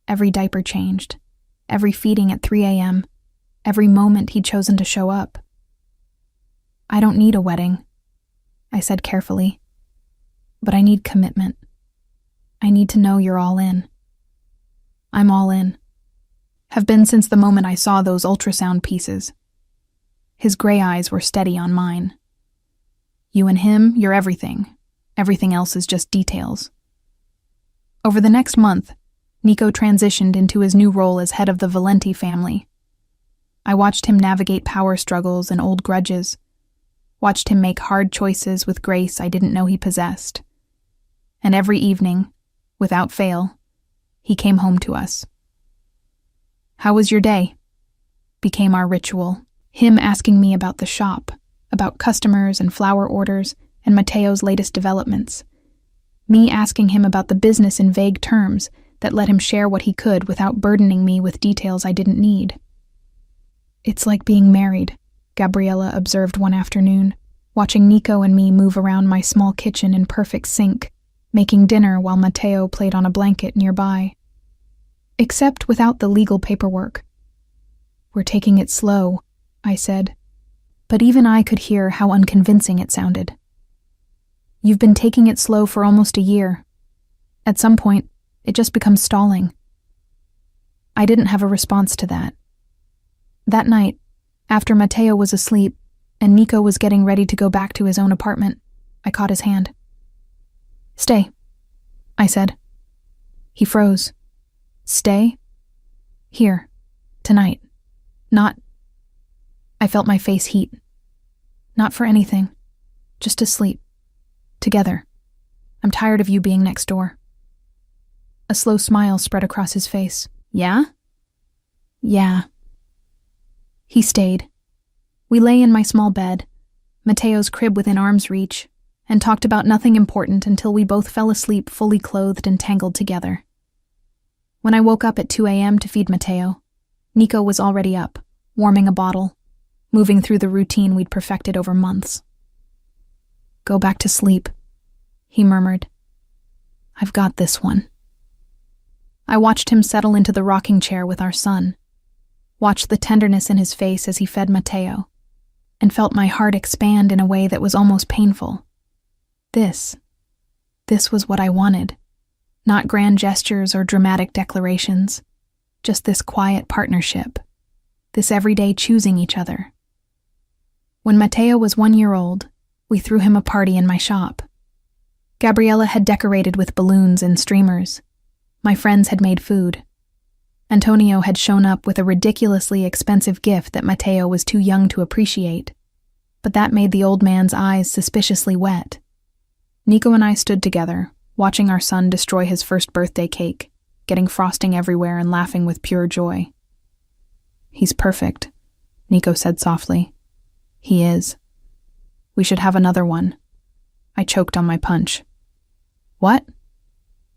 Every diaper changed. Every feeding at 3 a.m. Every moment he'd chosen to show up. I don't need a wedding, I said carefully. But I need commitment. I need to know you're all in. I'm all in. Have been since the moment I saw those ultrasound pieces. His gray eyes were steady on mine. You and him, you're everything. Everything else is just details. Over the next month, Nico transitioned into his new role as head of the Valenti family. I watched him navigate power struggles and old grudges. Watched him make hard choices with grace I didn't know he possessed. And every evening, without fail, he came home to us. How was your day? Became our ritual. Him asking me about the shop, about customers and flower orders, and Matteo's latest developments. Me asking him about the business in vague terms that let him share what he could without burdening me with details I didn't need. It's like being married, Gabriella observed one afternoon, watching Nico and me move around my small kitchen in perfect sync, making dinner while Matteo played on a blanket nearby. Except without the legal paperwork. We're taking it slow, I said, but even I could hear how unconvincing it sounded. You've been taking it slow for almost a year. At some point, it just becomes stalling. I didn't have a response to that. That night, after Matteo was asleep and Nico was getting ready to go back to his own apartment, I caught his hand. Stay, I said. He froze. Stay? Here. Tonight. Not... I felt my face heat. Not for anything. Just to sleep. Together. I'm tired of you being next door. A slow smile spread across his face. Yeah? Yeah. He stayed. We lay in my small bed, Matteo's crib within arm's reach, and talked about nothing important until we both fell asleep fully clothed and tangled together. When I woke up at 2 a.m. to feed Matteo, Nico was already up, warming a bottle, moving through the routine we'd perfected over months. Go back to sleep, he murmured. I've got this one. I watched him settle into the rocking chair with our son, watched the tenderness in his face as he fed Matteo, and felt my heart expand in a way that was almost painful. This was what I wanted. Not grand gestures or dramatic declarations, just this quiet partnership, this everyday choosing each other. When Matteo was 1 year old, we threw him a party in my shop. Gabriella had decorated with balloons and streamers. My friends had made food. Antonio had shown up with a ridiculously expensive gift that Matteo was too young to appreciate, but that made the old man's eyes suspiciously wet. Nico and I stood together, watching our son destroy his first birthday cake, getting frosting everywhere and laughing with pure joy. He's perfect, Nico said softly. He is. We should have another one. I choked on my punch. What?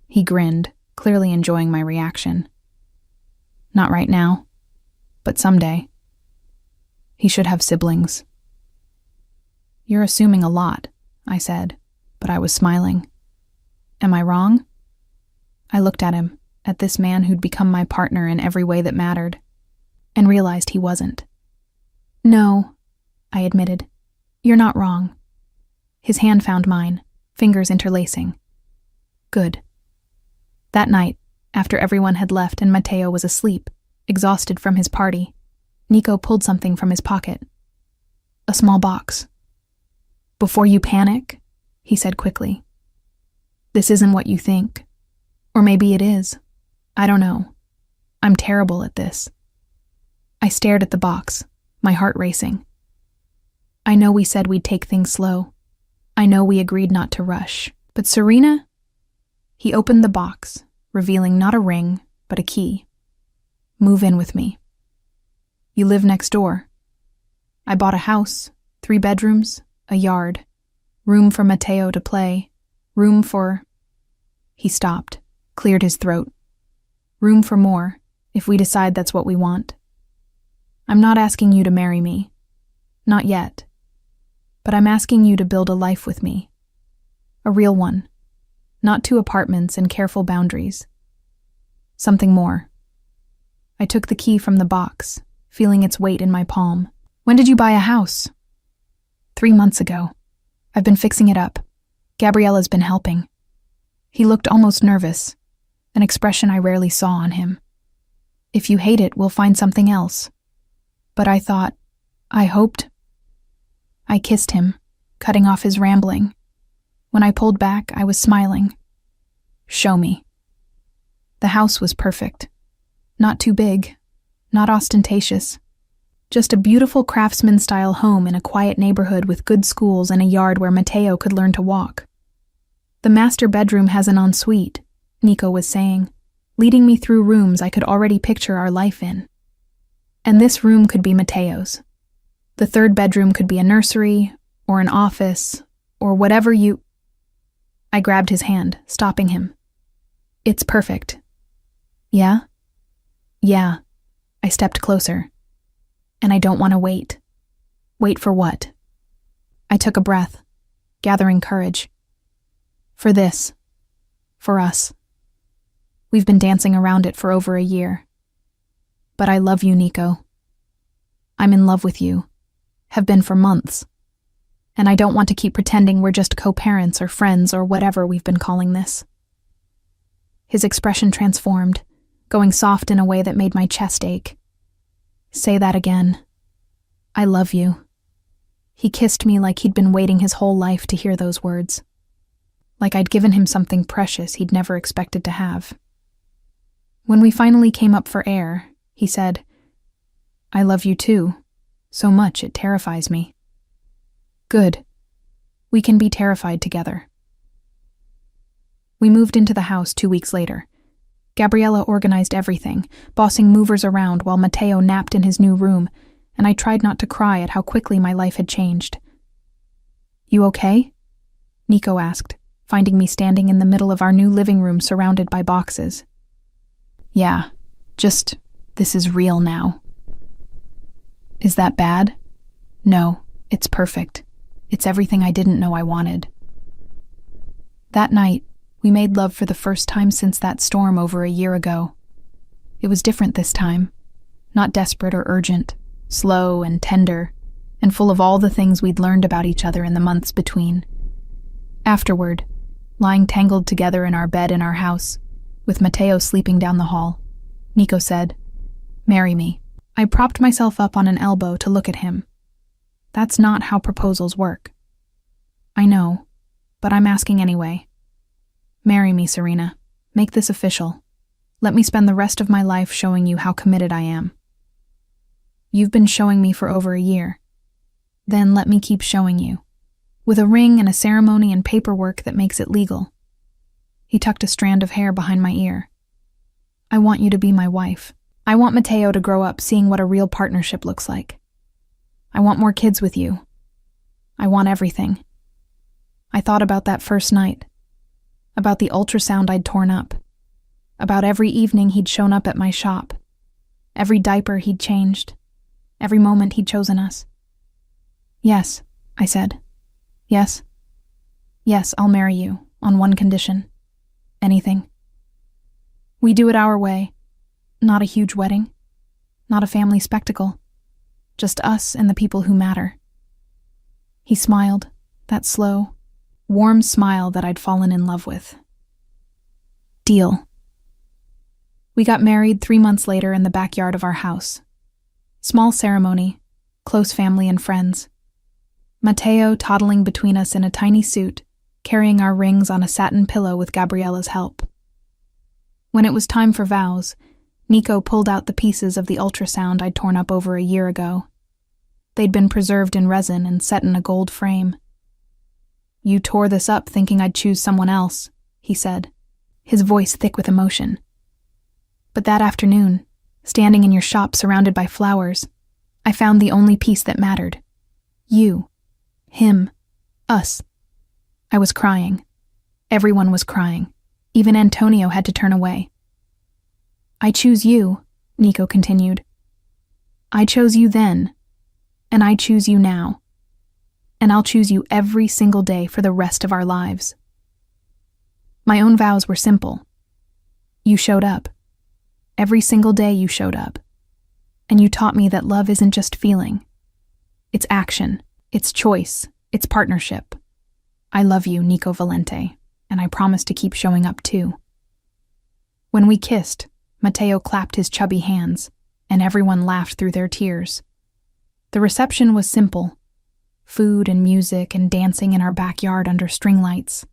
He grinned, clearly enjoying my reaction. Not right now, but someday. He should have siblings. You're assuming a lot, I said, but I was smiling. Am I wrong? I looked at him, at this man who'd become my partner in every way that mattered, and realized he wasn't. No, I admitted. You're not wrong. His hand found mine, fingers interlacing. Good. That night, after everyone had left and Matteo was asleep, exhausted from his party, Nico pulled something from his pocket. A small box. Before you panic, he said quickly. This isn't what you think. Or maybe it is. I don't know. I'm terrible at this. I stared at the box, my heart racing. I know we said we'd take things slow. I know we agreed not to rush. But Serena? He opened the box, revealing not a ring, but a key. Move in with me. You live next door. I bought a house, 3 bedrooms, a yard, room for Matteo to play, room for... He stopped, cleared his throat. Room for more, if we decide that's what we want. I'm not asking you to marry me. Not yet. But I'm asking you to build a life with me. A real one. Not 2 apartments and careful boundaries. Something more. I took the key from the box, feeling its weight in my palm. When did you buy a house? 3 months ago. I've been fixing it up. Gabriella's been helping. He looked almost nervous, an expression I rarely saw on him. If you hate it, we'll find something else. But I thought, I hoped. I kissed him, cutting off his rambling. When I pulled back, I was smiling. Show me. The house was perfect. Not too big, not ostentatious. Just a beautiful craftsman-style home in a quiet neighborhood with good schools and a yard where Matteo could learn to walk. The master bedroom has an ensuite, Nico was saying, leading me through rooms I could already picture our life in. And this room could be Matteo's. The 3rd bedroom could be a nursery, or an office, or whatever you... I grabbed his hand, stopping him. It's perfect. Yeah? Yeah. I stepped closer. And I don't want to wait. Wait for what? I took a breath, gathering courage. For this. For us. We've been dancing around it for over a year. But I love you, Nico. I'm in love with you. Have been for months. And I don't want to keep pretending we're just co-parents or friends or whatever we've been calling this. His expression transformed, going soft in a way that made my chest ache. Say that again. I love you. He kissed me like he'd been waiting his whole life to hear those words. Like I'd given him something precious he'd never expected to have. When we finally came up for air, he said, "I love you too, so much it terrifies me." Good. We can be terrified together. We moved into the house 2 weeks later. Gabriella organized everything, bossing movers around while Matteo napped in his new room, and I tried not to cry at how quickly my life had changed. "You okay?" Nico asked, finding me standing in the middle of our new living room surrounded by boxes. "Yeah, just, this is real now." "Is that bad?" "No, it's perfect. It's everything I didn't know I wanted." That night, we made love for the first time since that storm over a year ago. It was different this time, not desperate or urgent, slow and tender, and full of all the things we'd learned about each other in the months between. Afterward, lying tangled together in our bed in our house, with Matteo sleeping down the hall, Nico said, "Marry me." I propped myself up on an elbow to look at him. That's not how proposals work. I know, but I'm asking anyway. Marry me, Serena. Make this official. Let me spend the rest of my life showing you how committed I am. You've been showing me for over a year. Then let me keep showing you, with a ring and a ceremony and paperwork that makes it legal. He tucked a strand of hair behind my ear. I want you to be my wife. I want Matteo to grow up seeing what a real partnership looks like. I want more kids with you. I want everything. I thought about that first night, about the ultrasound I'd torn up, about every evening he'd shown up at my shop, every diaper he'd changed, every moment he'd chosen us. "Yes," I said. "Yes. Yes, I'll marry you, on one condition. Anything. We do it our way. Not a huge wedding. Not a family spectacle. Just us and the people who matter." He smiled, that slow, warm smile that I'd fallen in love with. Deal. We got married 3 months later in the backyard of our house. Small ceremony, close family and friends. Matteo toddling between us in a tiny suit, carrying our rings on a satin pillow with Gabriella's help. When it was time for vows, Nico pulled out the pieces of the ultrasound I'd torn up over a year ago. They'd been preserved in resin and set in a gold frame. "You tore this up thinking I'd choose someone else," he said, his voice thick with emotion. "But that afternoon, standing in your shop surrounded by flowers, I found the only piece that mattered. You. Him. Us." I was crying. Everyone was crying. Even Antonio had to turn away. "I choose you," Nico continued. "I chose you then, and I choose you now. And I'll choose you every single day for the rest of our lives." My own vows were simple. You showed up. Every single day you showed up. And you taught me that love isn't just feeling. It's action, it's choice, it's partnership. I love you, Nico Valente, and I promise to keep showing up too. When we kissed, Matteo clapped his chubby hands, and everyone laughed through their tears. The reception was simple. Food and music and dancing in our backyard under string lights.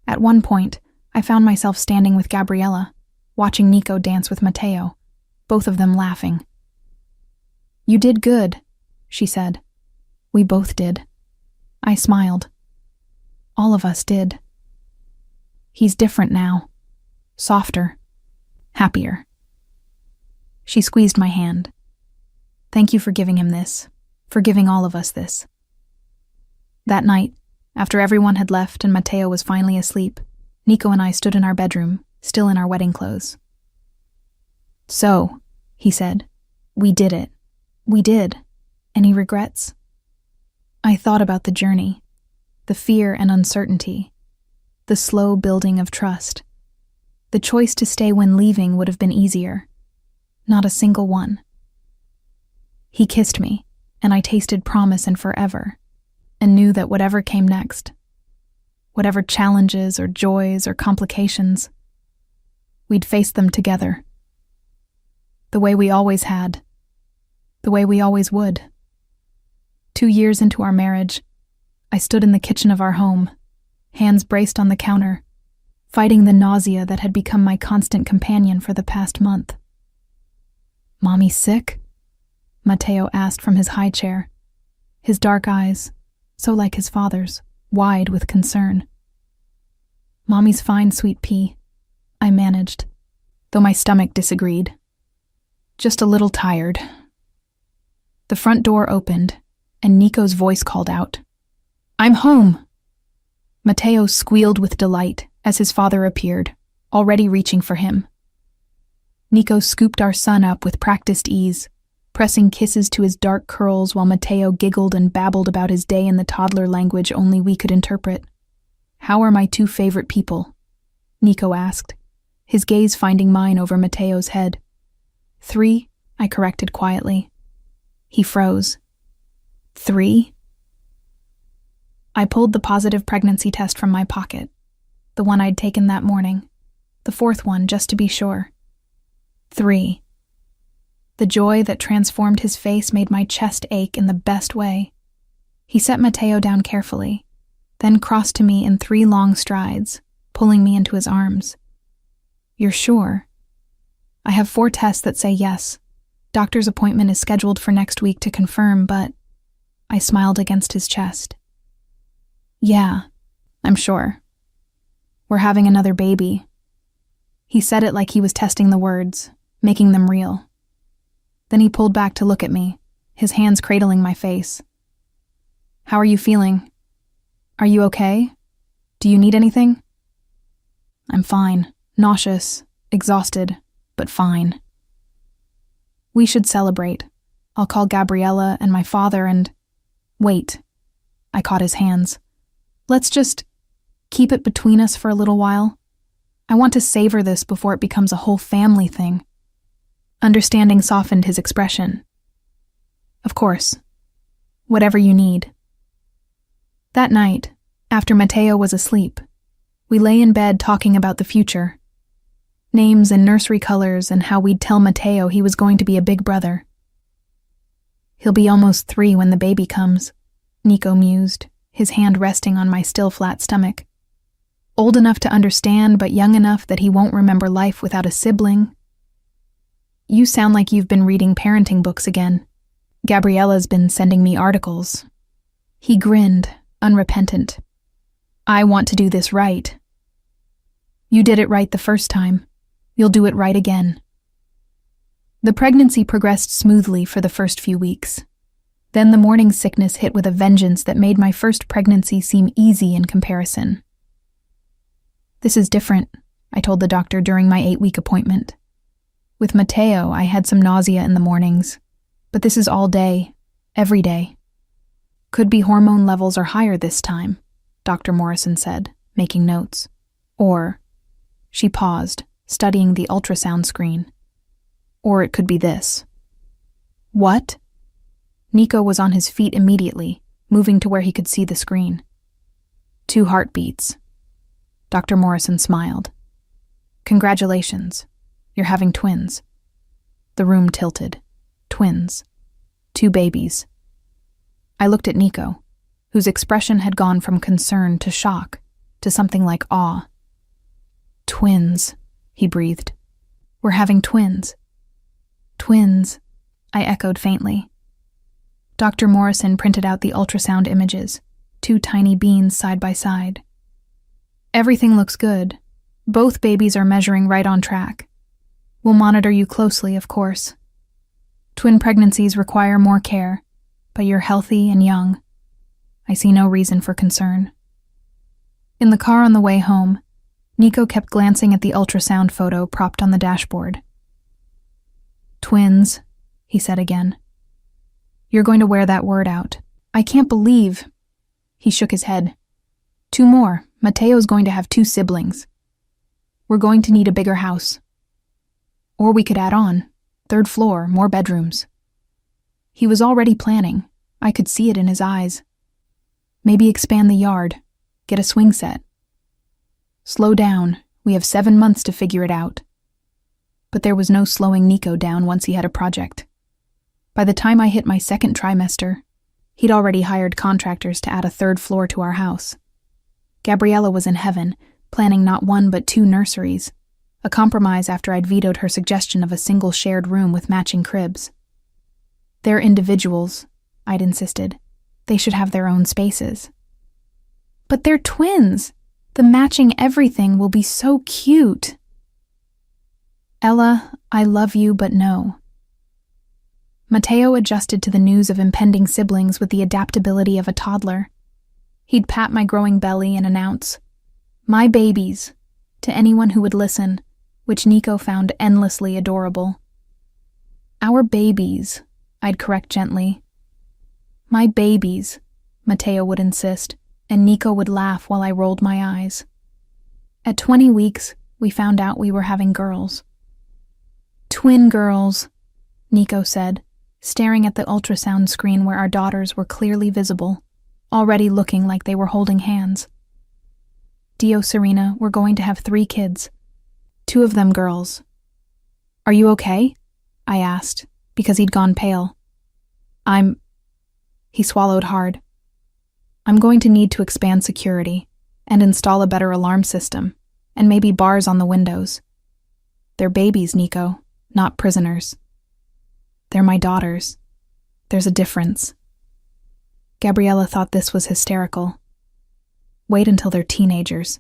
At one point, I found myself standing with Gabriella, watching Nico dance with Matteo, both of them laughing. "You did good," she said. We both did. I smiled. All of us did. He's different now. Softer. Happier. She squeezed my hand. "Thank you for giving him this, for giving all of us this." That night, after everyone had left and Matteo was finally asleep, Nico and I stood in our bedroom, still in our wedding clothes. "So," he said, "we did it. We did. Any regrets?" I thought about the journey, the fear and uncertainty, the slow building of trust. The choice to stay when leaving would have been easier. Not a single one. He kissed me, and I tasted promise and forever, and knew that whatever came next, whatever challenges or joys or complications, we'd face them together. The way we always had. The way we always would. 2 years into our marriage, I stood in the kitchen of our home, hands braced on the counter, fighting the nausea that had become my constant companion for the past month. "Mommy sick?" Matteo asked from his high chair, his dark eyes, so like his father's, wide with concern. "Mommy's fine, sweet pea," I managed, though my stomach disagreed. "Just a little tired." The front door opened, and Nico's voice called out, "I'm home!" Matteo squealed with delight as his father appeared, already reaching for him. Nico scooped our son up with practiced ease, pressing kisses to his dark curls while Matteo giggled and babbled about his day in the toddler language only we could interpret. "How are my two favorite people?" Nico asked, his gaze finding mine over Matteo's head. "3," I corrected quietly. He froze. "3?" I pulled the positive pregnancy test from my pocket, the one I'd taken that morning, the 4th one just to be sure. 3. The joy that transformed his face made my chest ache in the best way. He set Matteo down carefully, then crossed to me in 3 long strides, pulling me into his arms. "You're sure?" "I have 4 tests that say yes. Doctor's appointment is scheduled for next week to confirm, but..." I smiled against his chest. "Yeah, I'm sure. We're having another baby." He said it like he was testing the words, making them real. Then he pulled back to look at me, his hands cradling my face. "How are you feeling? Are you okay? Do you need anything?" "I'm fine, nauseous, exhausted, but fine." "We should celebrate. I'll call Gabriella and my father and..." "Wait." I caught his hands. "Let's just keep it between us for a little while. I want to savor this before it becomes a whole family thing." Understanding softened his expression. "Of course. Whatever you need." That night, after Matteo was asleep, we lay in bed talking about the future. Names and nursery colors and how we'd tell Matteo he was going to be a big brother. "He'll be almost 3 when the baby comes," Nico mused, his hand resting on my still flat stomach. "Old enough to understand, but young enough that he won't remember life without a sibling." "You sound like you've been reading parenting books again. Gabriella's been sending me articles." He grinned, unrepentant. "I want to do this right." "You did it right the first time. You'll do it right again." The pregnancy progressed smoothly for the first few weeks. Then the morning sickness hit with a vengeance that made my first pregnancy seem easy in comparison. "This is different," I told the doctor during my 8-week appointment. "With Matteo, I had some nausea in the mornings, but this is all day, every day." "Could be hormone levels are higher this time," Dr. Morrison said, making notes. "Or..." She paused, studying the ultrasound screen. "Or it could be this." "What?" Nico was on his feet immediately, moving to where he could see the screen. 2 heartbeats. Dr. Morrison smiled. "Congratulations. You're having twins." The room tilted. Twins. 2 babies. I looked at Nico, whose expression had gone from concern to shock to something like awe. "Twins," he breathed. "We're having twins." "Twins," I echoed faintly. Dr. Morrison printed out the ultrasound images, 2 tiny beans side by side. "Everything looks good. Both babies are measuring right on track. We'll monitor you closely, of course. Twin pregnancies require more care, but you're healthy and young. I see no reason for concern." In the car on the way home, Nico kept glancing at the ultrasound photo propped on the dashboard. "Twins," he said again. "You're going to wear that word out. I can't believe..." He shook his head. 2 more. Matteo's going to have 2 siblings. We're going to need a bigger house. Or we could add on. 3rd floor, more bedrooms." He was already planning. I could see it in his eyes. "Maybe expand the yard. Get a swing set." "Slow down. We have 7 months to figure it out." But there was no slowing Nico down once he had a project. By the time I hit my 2nd trimester, he'd already hired contractors to add a 3rd floor to our house. Gabriella was in heaven, planning not one but 2 nurseries, a compromise after I'd vetoed her suggestion of a single shared room with matching cribs. They're individuals, I'd insisted. They should have their own spaces. But they're twins! The matching everything will be so cute. Ella, I love you, but no. Matteo adjusted to the news of impending siblings with the adaptability of a toddler. He'd pat my growing belly and announce, "My babies," to anyone who would listen, which Nico found endlessly adorable. "Our babies," I'd correct gently. "My babies," Matteo would insist, and Nico would laugh while I rolled my eyes. At 20 weeks, we found out we were having girls. "Twin girls," Nico said, staring at the ultrasound screen where our daughters were clearly visible, already looking like they were holding hands. "Dio, Serena, we're going to have 3 kids. 2 of them girls." "Are you okay?" I asked, because he'd gone pale. He swallowed hard. "I'm going to need to expand security and install a better alarm system, and maybe bars on the windows. They're babies, Nico, not prisoners. They're my daughters. There's a difference." Gabriella thought this was hysterical. "Wait until they're teenagers.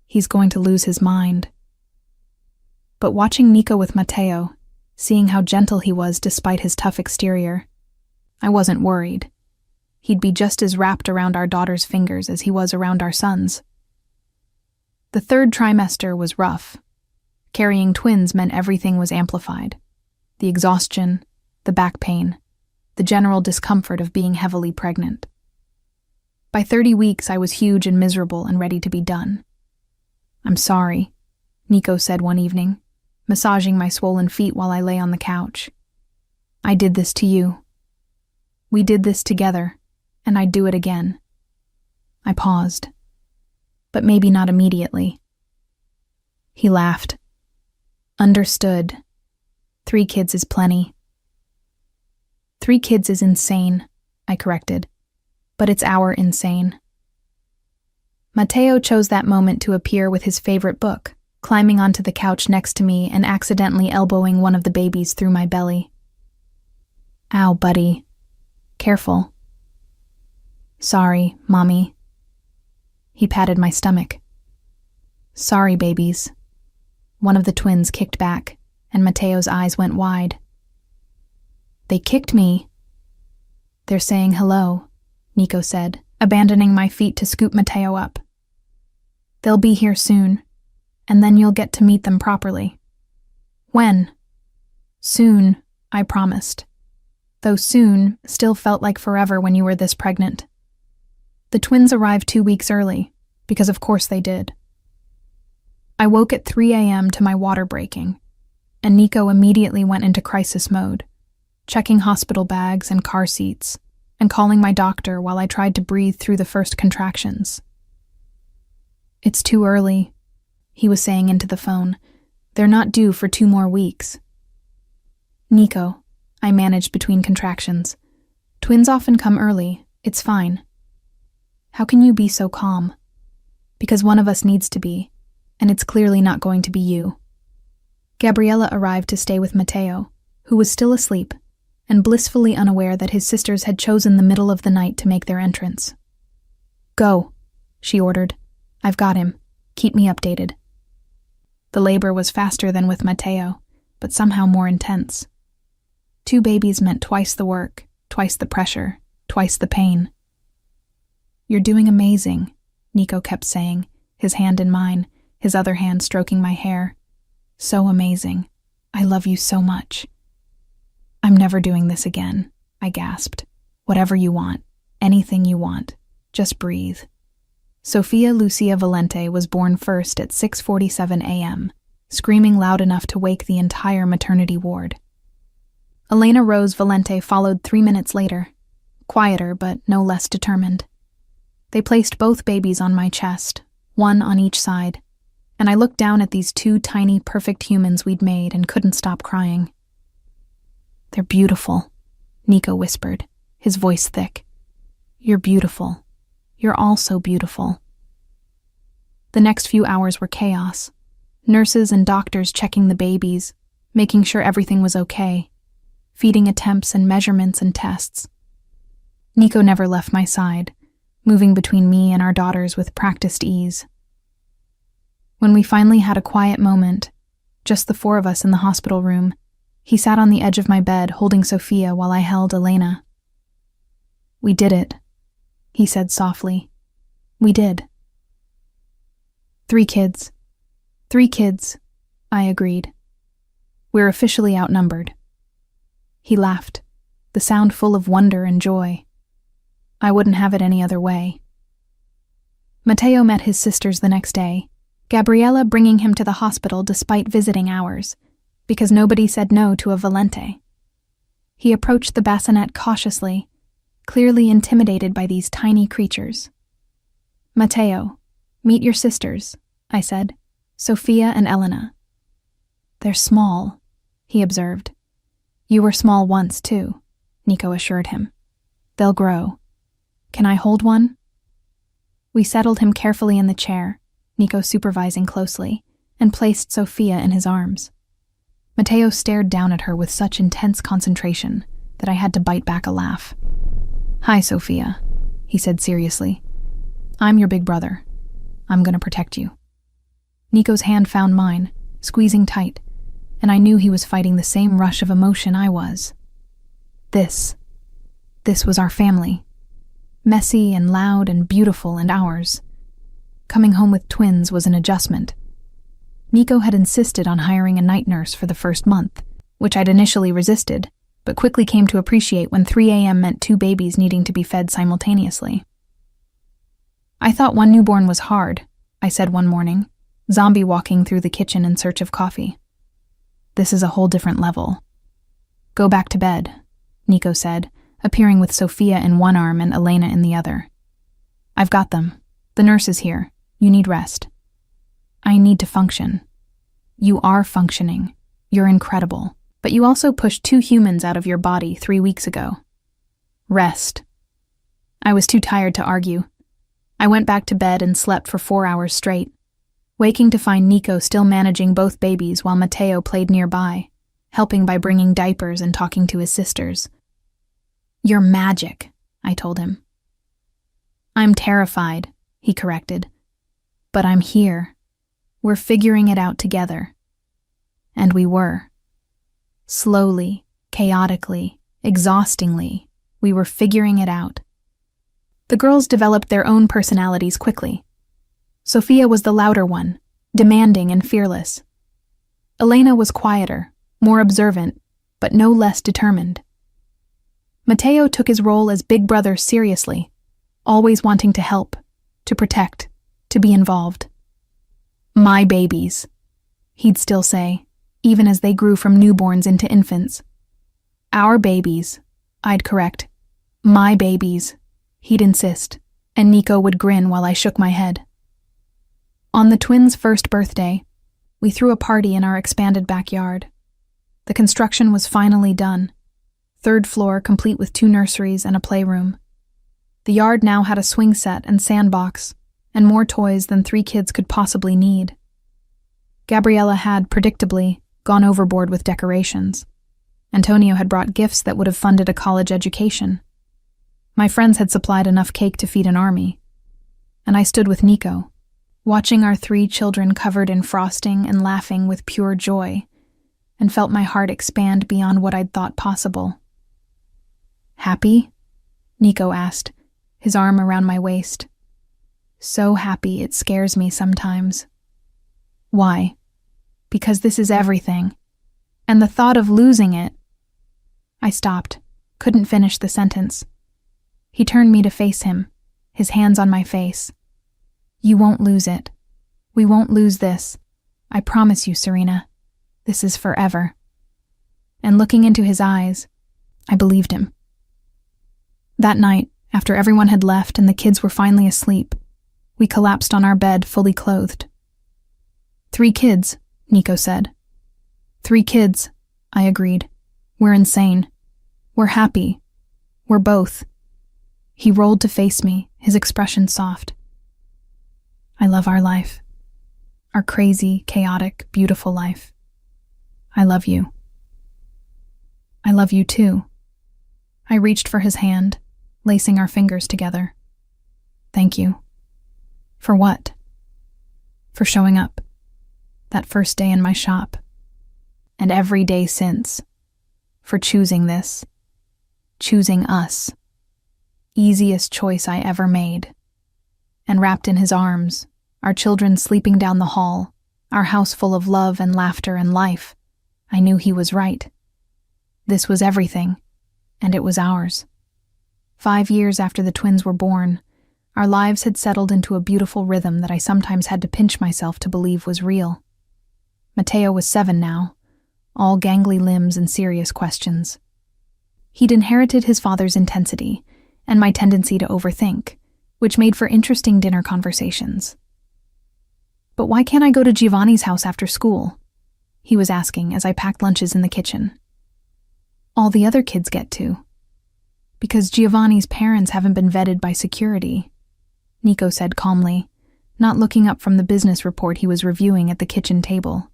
He's going to lose his mind." But watching Nico with Matteo, seeing how gentle he was despite his tough exterior, I wasn't worried. He'd be just as wrapped around our daughter's fingers as he was around our son's. The 3rd trimester was rough. Carrying twins meant everything was amplified. The exhaustion, the back pain, the general discomfort of being heavily pregnant. By 30 weeks, I was huge and miserable and ready to be done. "I'm sorry," Nico said one evening, massaging my swollen feet while I lay on the couch. "I did this to you. We did this together, and I'd do it again." I paused, but maybe not immediately. He laughed. "Understood. 3 kids is plenty." "3 kids is insane," I corrected, "but it's our insane." Matteo chose that moment to appear with his favorite book, climbing onto the couch next to me and accidentally elbowing one of the babies through my belly. "Ow, buddy. Careful." "Sorry, Mommy." He patted my stomach. "Sorry, babies." One of the twins kicked back, and Matteo's eyes went wide. "They kicked me." "They're saying hello," Nico said, abandoning my feet to scoop Matteo up. "They'll be here soon, and then you'll get to meet them properly." "When?" "Soon," I promised. Though soon still felt like forever when you were this pregnant. The twins arrived 2 weeks early, because of course they did. I woke at 3 a.m. to my water breaking, and Nico immediately went into crisis mode, checking hospital bags and car seats, and calling my doctor while I tried to breathe through the first contractions. "It's too early," he was saying into the phone. "They're not due for 2 more weeks." "Nico," I managed between contractions. "Twins often come early. It's fine." "How can you be so calm?" "Because one of us needs to be, and it's clearly not going to be you." Gabriella arrived to stay with Matteo, who was still asleep, and blissfully unaware that his sisters had chosen the middle of the night to make their entrance. "Go," she ordered. "I've got him. Keep me updated." The labor was faster than with Matteo, but somehow more intense. 2 babies meant twice the work, twice the pressure, twice the pain. "You're doing amazing," Nico kept saying, his hand in mine, his other hand stroking my hair. "So amazing. I love you so much." "I'm never doing this again," I gasped. "Whatever you want, anything you want, just breathe." Sofia Lucia Valente was born first at 6:47 a.m., screaming loud enough to wake the entire maternity ward. Elena Rose Valente followed 3 minutes later, quieter but no less determined. They placed both babies on my chest, one on each side, and I looked down at these 2 tiny, perfect humans we'd made and couldn't stop crying. "They're beautiful," Nico whispered, his voice thick. "You're beautiful. You're all so beautiful." The next few hours were chaos. Nurses and doctors checking the babies, making sure everything was okay, feeding attempts and measurements and tests. Nico never left my side, moving between me and our daughters with practiced ease. When we finally had a quiet moment, just the four of us in the hospital room, he sat on the edge of my bed holding Sophia while I held Elena. "We did it," he said softly. "We did." Three kids, I agreed. "We're officially outnumbered." He laughed, the sound full of wonder and joy. I wouldn't have it any other way. Matteo met his sisters the next day, Gabriella bringing him to the hospital despite visiting hours, because nobody said no to a Valente. He approached the bassinet cautiously, clearly intimidated by these tiny creatures. "Matteo, meet your sisters," I said, "Sophia and Elena." "They're small," he observed. "You were small once, too," Nico assured him. "They'll grow. Can I hold one?" We settled him carefully in the chair, Nico supervising closely, and placed Sophia in his arms. Matteo stared down at her with such intense concentration that I had to bite back a laugh. "Hi, Sophia," he said seriously. "I'm your big brother. I'm going to protect you." Nico's hand found mine, squeezing tight, and I knew he was fighting the same rush of emotion I was. This was our family. Messy and loud and beautiful and ours. Coming home with twins was an adjustment. Nico had insisted on hiring a night nurse for the first month, which I'd initially resisted, but quickly came to appreciate when 3 a.m. meant 2 babies needing to be fed simultaneously. "I thought one newborn was hard," I said one morning, zombie walking through the kitchen in search of coffee. "This is a whole different level." "Go back to bed," Nico said, appearing with Sophia in one arm and Elena in the other. "I've got them. The nurse is here. You need rest." "I need to function." "You are functioning. You're incredible. But you also pushed 2 humans out of your body 3 weeks ago. Rest." I was too tired to argue. I went back to bed and slept for 4 hours straight, waking to find Nico still managing both babies while Matteo played nearby, helping by bringing diapers and talking to his sisters. "You're magic," I told him. "I'm terrified," he corrected. "But I'm here. We're figuring it out together." And we were. Slowly, chaotically, exhaustingly, we were figuring it out. The girls developed their own personalities quickly. Sophia was the louder one, demanding and fearless. Elena was quieter, more observant, but no less determined. Matteo took his role as big brother seriously, always wanting to help, to protect, to be involved. "My babies," he'd still say, even as they grew from newborns into infants. "Our babies," I'd correct. "My babies," he'd insist, and Nico would grin while I shook my head. On the twins' first birthday, we threw a party in our expanded backyard. The construction was finally done. 3rd floor complete with 2 nurseries and a playroom. The yard now had a swing set and sandbox, and more toys than 3 kids could possibly need. Gabriella had, predictably, gone overboard with decorations. Antonio had brought gifts that would have funded a college education. My friends had supplied enough cake to feed an army. And I stood with Nico, watching our 3 children covered in frosting and laughing with pure joy, and felt my heart expand beyond what I'd thought possible. "Happy?" Nico asked, his arm around my waist. "So happy it scares me sometimes." "Why?" "Because this is everything. And the thought of losing it." I stopped, couldn't finish the sentence. He turned me to face him, his hands on my face. "You won't lose it. We won't lose this. I promise you, Serena. This is forever." And looking into his eyes, I believed him. That night, after everyone had left and the kids were finally asleep, we collapsed on our bed fully clothed. 3 kids, Nico said. 3 kids, I agreed. We're insane. We're happy. We're both. He rolled to face me, his expression soft. I love our life. Our crazy, chaotic, beautiful life. I love you. I love you too. I reached for his hand, lacing our fingers together. Thank you. For what? For showing up. That first day in my shop. And every day since. For choosing this. Choosing us. Easiest choice I ever made. And wrapped in his arms, our children sleeping down the hall, our house full of love and laughter and life, I knew he was right. This was everything, and it was ours. 5 years after the twins were born, our lives had settled into a beautiful rhythm that I sometimes had to pinch myself to believe was real. Matteo was 7 now, all gangly limbs and serious questions. He'd inherited his father's intensity and my tendency to overthink, which made for interesting dinner conversations. But why can't I go to Giovanni's house after school? He was asking as I packed lunches in the kitchen. All the other kids get to. Because Giovanni's parents haven't been vetted by security, Nico said calmly, not looking up from the business report he was reviewing at the kitchen table.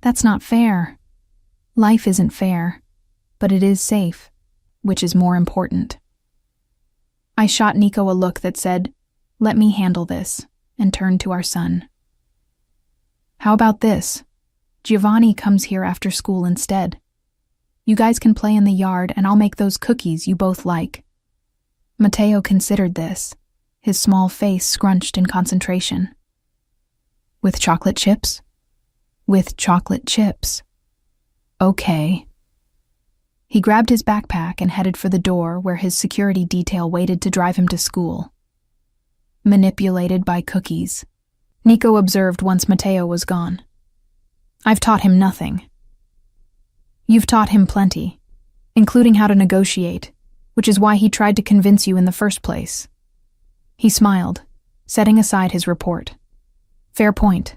That's not fair. Life isn't fair, but it is safe, which is more important. I shot Nico a look that said, "Let me handle this," and turned to our son. How about this? Giovanni comes here after school instead. You guys can play in the yard and I'll make those cookies you both like. Matteo considered this, his small face scrunched in concentration. With chocolate chips? With chocolate chips. Okay. He grabbed his backpack and headed for the door where his security detail waited to drive him to school. Manipulated by cookies, Nico observed once Matteo was gone. I've taught him nothing. You've taught him plenty, including how to negotiate, which is why he tried to convince you in the first place. He smiled, setting aside his report. Fair point.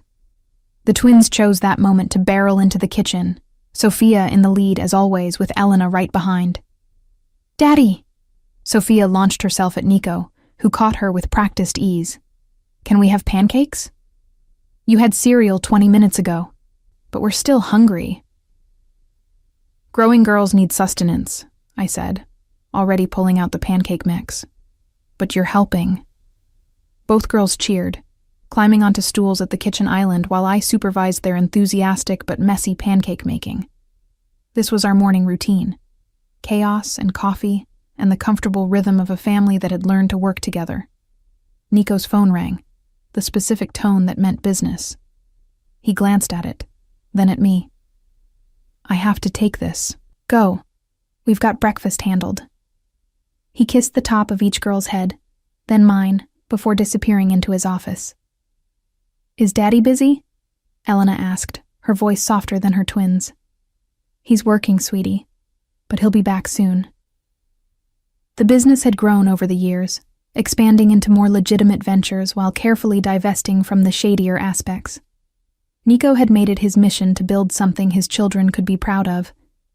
The twins chose that moment to barrel into the kitchen, Sophia in the lead as always with Elena right behind. Daddy! Sophia launched herself at Nico, who caught her with practiced ease. Can we have pancakes? You had cereal 20 minutes ago, but we're still hungry. Growing girls need sustenance, I said, already pulling out the pancake mix. But you're helping. Both girls cheered, climbing onto stools at the kitchen island while I supervised their enthusiastic but messy pancake making. This was our morning routine. Chaos and coffee and the comfortable rhythm of a family that had learned to work together. Nico's phone rang, the specific tone that meant business. He glanced at it, then at me. I have to take this. Go. We've got breakfast handled. He kissed the top of each girl's head, then mine, before disappearing into his office. Is Daddy busy? Elena asked, her voice softer than her twins. He's working, sweetie, but he'll be back soon. The business had grown over the years, expanding into more legitimate ventures while carefully divesting from the shadier aspects. Nico had made it his mission to build something his children could be proud of,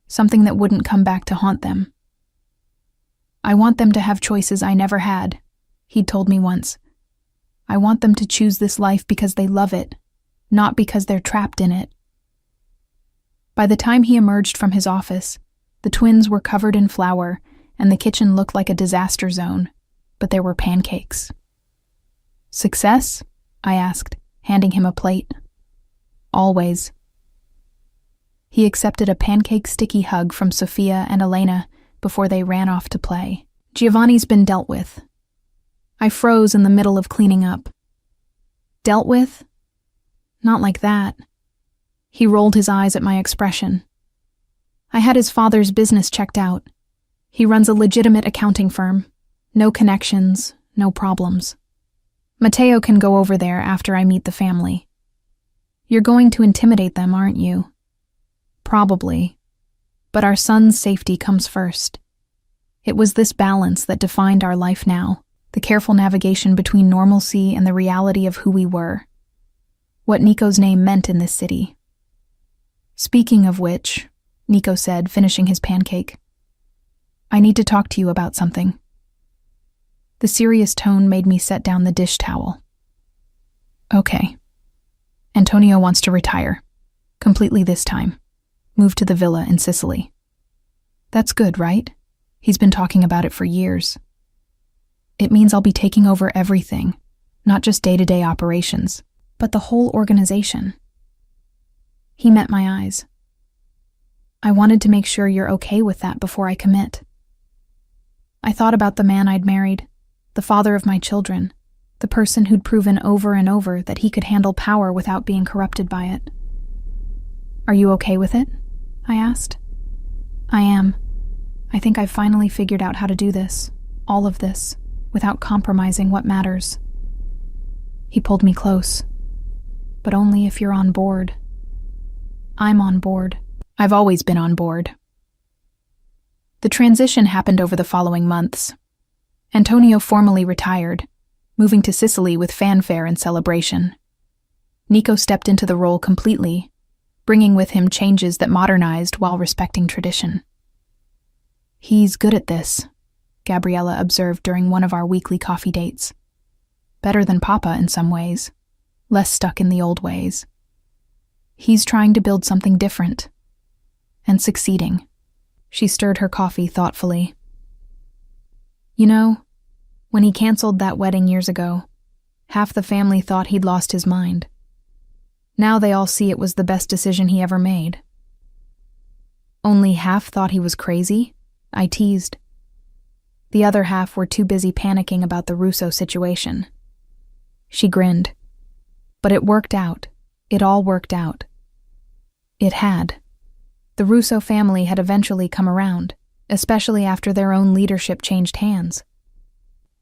something that wouldn't come back to haunt them. I want them to have choices I never had, he'd told me once. I want them to choose this life because they love it, not because they're trapped in it. By the time he emerged from his office, the twins were covered in flour and the kitchen looked like a disaster zone, but there were pancakes. Success? I asked, handing him a plate. Always. He accepted a pancake-sticky hug from Sophia and Elena before they ran off to play. Giovanni's been dealt with. I froze in the middle of cleaning up. Dealt with? Not like that. He rolled his eyes at my expression. I had his father's business checked out. He runs a legitimate accounting firm. No connections, no problems. Matteo can go over there after I meet the family. You're going to intimidate them, aren't you? Probably. But our son's safety comes first. It was this balance that defined our life now, the careful navigation between normalcy and the reality of who we were. What Nico's name meant in this city. Speaking of which, Nico said, finishing his pancake, I need to talk to you about something. The serious tone made me set down the dish towel. Okay. Antonio wants to retire. Completely this time. Move to the villa in Sicily. That's good, right? He's been talking about it for years. It means I'll be taking over everything, not just day-to-day operations, but the whole organization. He met my eyes. I wanted to make sure you're okay with that before I commit. I thought about the man I'd married, the father of my children, the person who'd proven over and over that he could handle power without being corrupted by it. Are you okay with it? I asked. I am. I think I've finally figured out how to do this, all of this, without compromising what matters. He pulled me close. But only if you're on board. I'm on board. I've always been on board. The transition happened over the following months. Antonio formally retired, moving to Sicily with fanfare and celebration. Nico stepped into the role completely, bringing with him changes that modernized while respecting tradition. He's good at this, Gabriella observed during one of our weekly coffee dates. Better than Papa in some ways, less stuck in the old ways. He's trying to build something different, and succeeding. She stirred her coffee thoughtfully. You know, when he canceled that wedding years ago, half the family thought he'd lost his mind. Now they all see it was the best decision he ever made. Only half thought he was crazy? I teased. The other half were too busy panicking about the Russo situation. She grinned. But it worked out. It all worked out. It had. The Russo family had eventually come around, especially after their own leadership changed hands.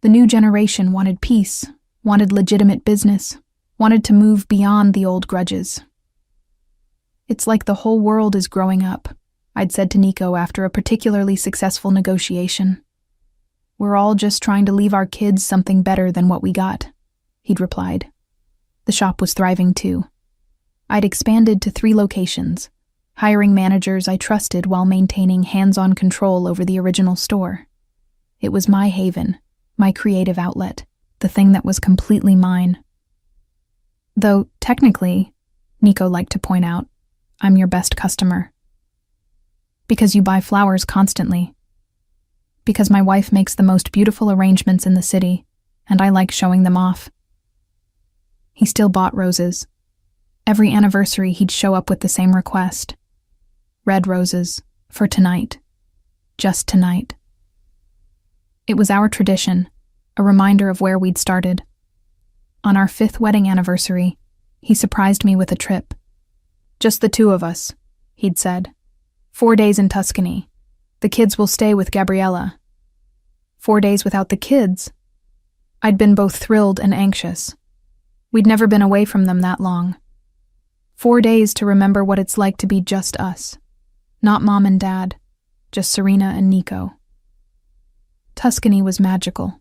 The new generation wanted peace, wanted legitimate business, wanted to move beyond the old grudges. It's like the whole world is growing up, I'd said to Nico after a particularly successful negotiation. We're all just trying to leave our kids something better than what we got, he'd replied. The shop was thriving too. I'd expanded to 3 locations, hiring managers I trusted while maintaining hands-on control over the original store. It was my haven, my creative outlet, the thing that was completely mine. Though, technically, Nico liked to point out, I'm your best customer. Because you buy flowers constantly. Because my wife makes the most beautiful arrangements in the city, and I like showing them off. He still bought roses. Every anniversary he'd show up with the same request. Red roses, for tonight. Just tonight. It was our tradition, a reminder of where we'd started. On our 5th wedding anniversary, he surprised me with a trip. Just the 2 of us, he'd said. 4 days in Tuscany. The kids will stay with Gabriella. 4 days without the kids? I'd been both thrilled and anxious. We'd never been away from them that long. 4 days to remember what it's like to be just us. Not Mom and Dad, just Serena and Nico. Tuscany was magical.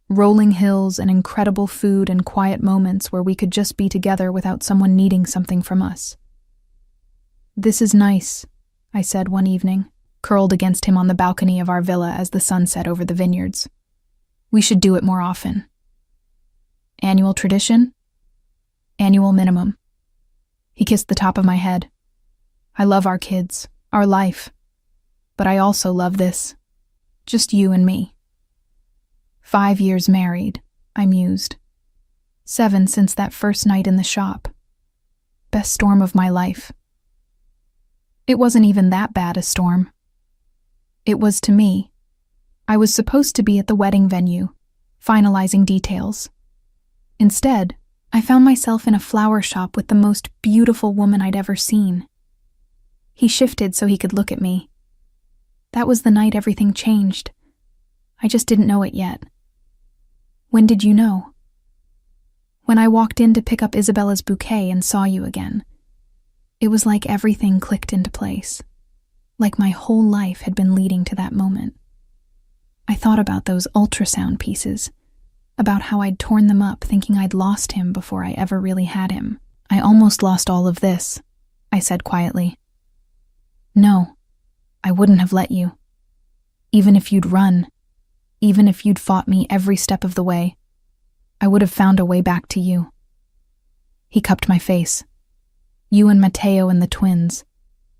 Rolling hills and incredible food and quiet moments where we could just be together without someone needing something from us. This is nice, I said one evening, curled against him on the balcony of our villa as the sun set over the vineyards. We should do it more often. Annual tradition? Annual minimum. He kissed the top of my head. I love our kids, our life. But I also love this. Just you and me. 5 years married, I mused. 7 since that first night in the shop. Best storm of my life. It wasn't even that bad a storm. It was to me. I was supposed to be at the wedding venue, finalizing details. Instead, I found myself in a flower shop with the most beautiful woman I'd ever seen. He shifted so he could look at me. That was the night everything changed. I just didn't know it yet. When did you know? When I walked in to pick up Isabella's bouquet and saw you again. It was like everything clicked into place. Like my whole life had been leading to that moment. I thought about those ultrasound pieces, about how I'd torn them up thinking I'd lost him before I ever really had him. I almost lost all of this, I said quietly. No, I wouldn't have let you. Even if you'd run, even if you'd fought me every step of the way, I would have found a way back to you. He cupped my face. You and Matteo and the twins.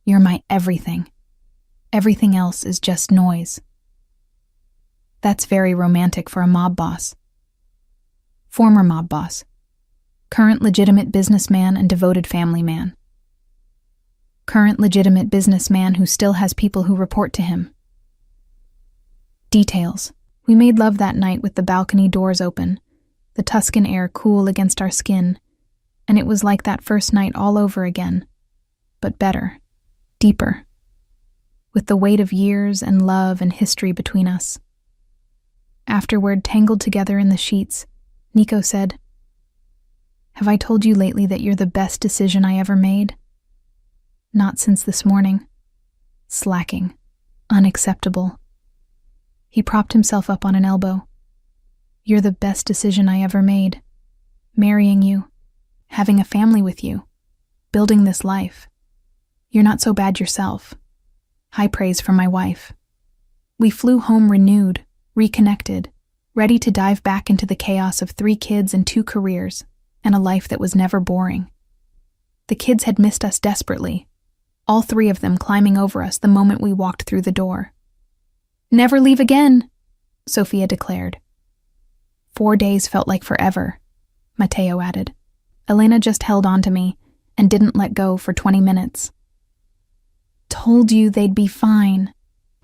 You're my everything. Everything else is just noise. That's very romantic for a mob boss. Former mob boss. Current legitimate businessman and devoted family man. Current legitimate businessman who still has people who report to him. Details. We made love that night with the balcony doors open, the Tuscan air cool against our skin, and it was like that first night all over again, but better, deeper, with the weight of years and love and history between us. Afterward, tangled together in the sheets, Nico said, "Have I told you lately that you're the best decision I ever made?" Not since this morning. Slacking. Unacceptable. He propped himself up on an elbow. You're the best decision I ever made. Marrying you. Having a family with you. Building this life. You're not so bad yourself. High praise from my wife. We flew home renewed, reconnected, ready to dive back into the chaos of 3 kids and 2 careers, and a life that was never boring. The kids had missed us desperately, all 3 of them climbing over us the moment we walked through the door. "Never leave again," Sophia declared. 4 days felt like forever, Matteo added. Elena just held on to me and didn't let go for 20 minutes. "Told you they'd be fine,"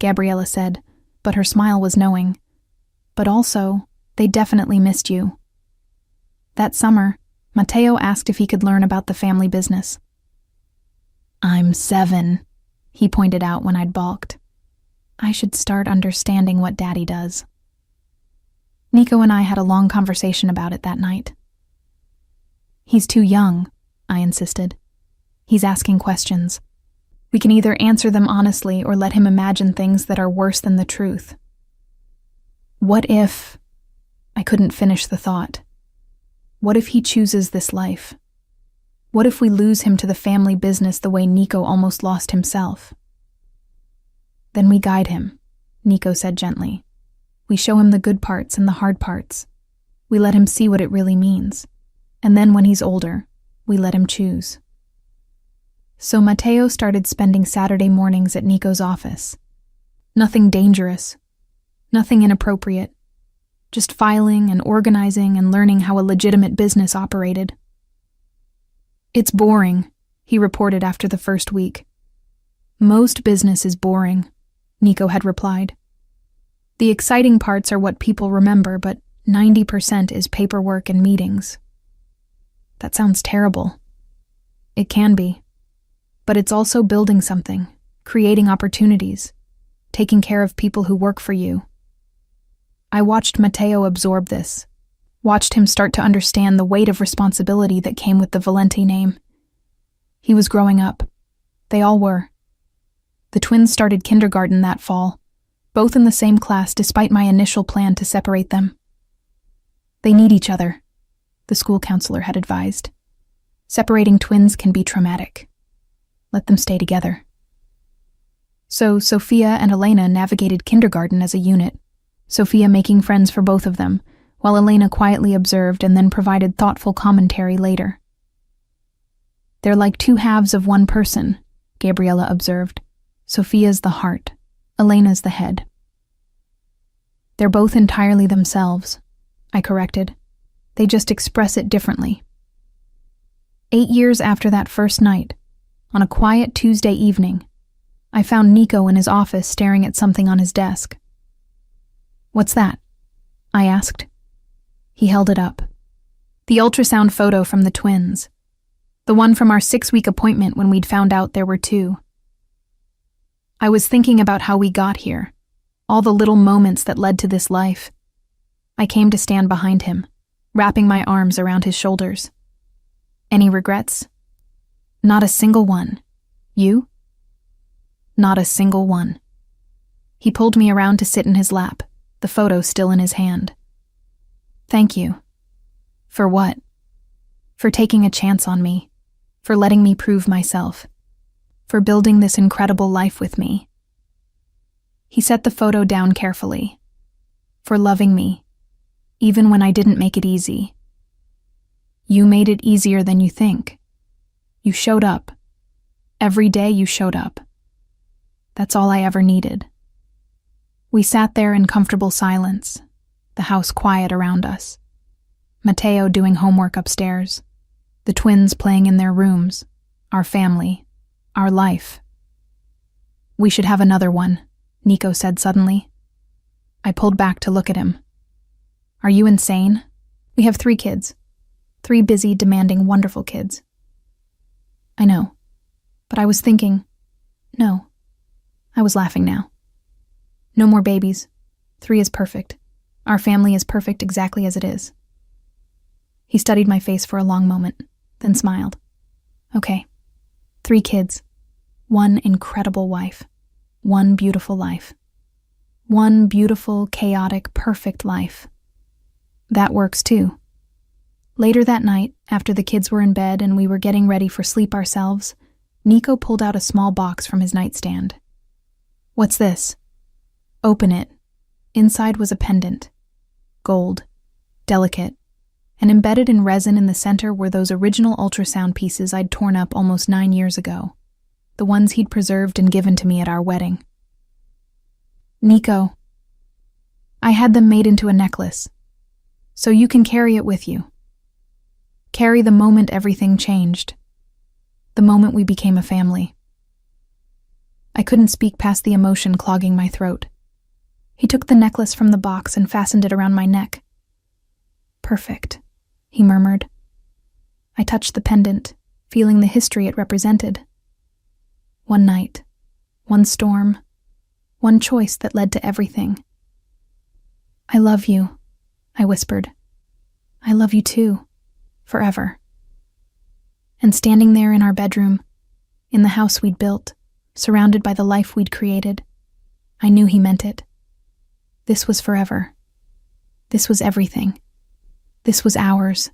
Gabriella said, but her smile was knowing. "But also, they definitely missed you." That summer, Matteo asked if he could learn about the family business. "I'm 7, he pointed out when I'd balked. I should start understanding what Daddy does. Nico and I had a long conversation about it that night. "He's too young," I insisted. "He's asking questions. We can either answer them honestly or let him imagine things that are worse than the truth." What if... I couldn't finish the thought. What if he chooses this life? What if we lose him to the family business the way Nico almost lost himself? "Then we guide him," Nico said gently. "We show him the good parts and the hard parts. We let him see what it really means. And then when he's older, we let him choose." So Matteo started spending Saturday mornings at Nico's office. Nothing dangerous. Nothing inappropriate. Just filing and organizing and learning how a legitimate business operated. "It's boring," he reported after the first week. "Most business is boring," Nico had replied. "The exciting parts are what people remember, but 90% is paperwork and meetings." That sounds terrible. It can be. But it's also building something, creating opportunities, taking care of people who work for you. I watched Matteo absorb this, watched him start to understand the weight of responsibility that came with the Valenti name. He was growing up. They all were. The twins started kindergarten that fall, both in the same class despite my initial plan to separate them. "They need each other," the school counselor had advised. "Separating twins can be traumatic. Let them stay together." So Sophia and Elena navigated kindergarten as a unit, Sophia making friends for both of them, while Elena quietly observed and then provided thoughtful commentary later. "They're like 2 halves of one person," Gabriella observed. "Sophia's the heart, Elena's the head." "They're both entirely themselves," I corrected. "They just express it differently." 8 years after that first night, on a quiet Tuesday evening, I found Nico in his office staring at something on his desk. "What's that?" I asked. He held it up. The ultrasound photo from the twins. The one from our 6-week appointment when we'd found out there were 2. I was thinking about how we got here, all the little moments that led to this life. I came to stand behind him, wrapping my arms around his shoulders. "Any regrets?" "Not a single one. You?" "Not a single one." He pulled me around to sit in his lap, the photo still in his hand. "Thank you." "For what?" "For taking a chance on me, for letting me prove myself, for building this incredible life with me." He set the photo down carefully. "For loving me, even when I didn't make it easy. You made it easier than you think. You showed up. Every day you showed up. That's all I ever needed. We sat there in comfortable silence, the house quiet around us. Matteo doing homework upstairs, the twins playing in their rooms, our family, our life. We should have another one, Nico said suddenly. I pulled back to look at him. Are you insane? We have 3 kids. 3 busy, demanding, wonderful kids. I know, but I was thinking, no. I was laughing now. No more babies. 3 is perfect. Our family is perfect exactly as it is. He studied my face for a long moment, then smiled. Okay, 3 kids. 1 incredible wife. 1 beautiful life. 1 beautiful, chaotic, perfect life. That works too. Later that night, after the kids were in bed and we were getting ready for sleep ourselves, Nico pulled out a small box from his nightstand. What's this? Open it. Inside was a pendant. Gold. Delicate. And embedded in resin in the center were those original ultrasound pieces I'd torn up almost 9 years ago. The ones he'd preserved and given to me at our wedding. Nico, I had them made into a necklace, so you can carry it with you. Carry the moment everything changed, the moment we became a family. I couldn't speak past the emotion clogging my throat. He took the necklace from the box and fastened it around my neck. Perfect, he murmured. I touched the pendant, feeling the history it represented. One night, one storm, one choice that led to everything. I love you, I whispered. I love you too, forever. And standing there in our bedroom, in the house we'd built, surrounded by the life we'd created, I knew he meant it. This was forever. This was everything. This was ours.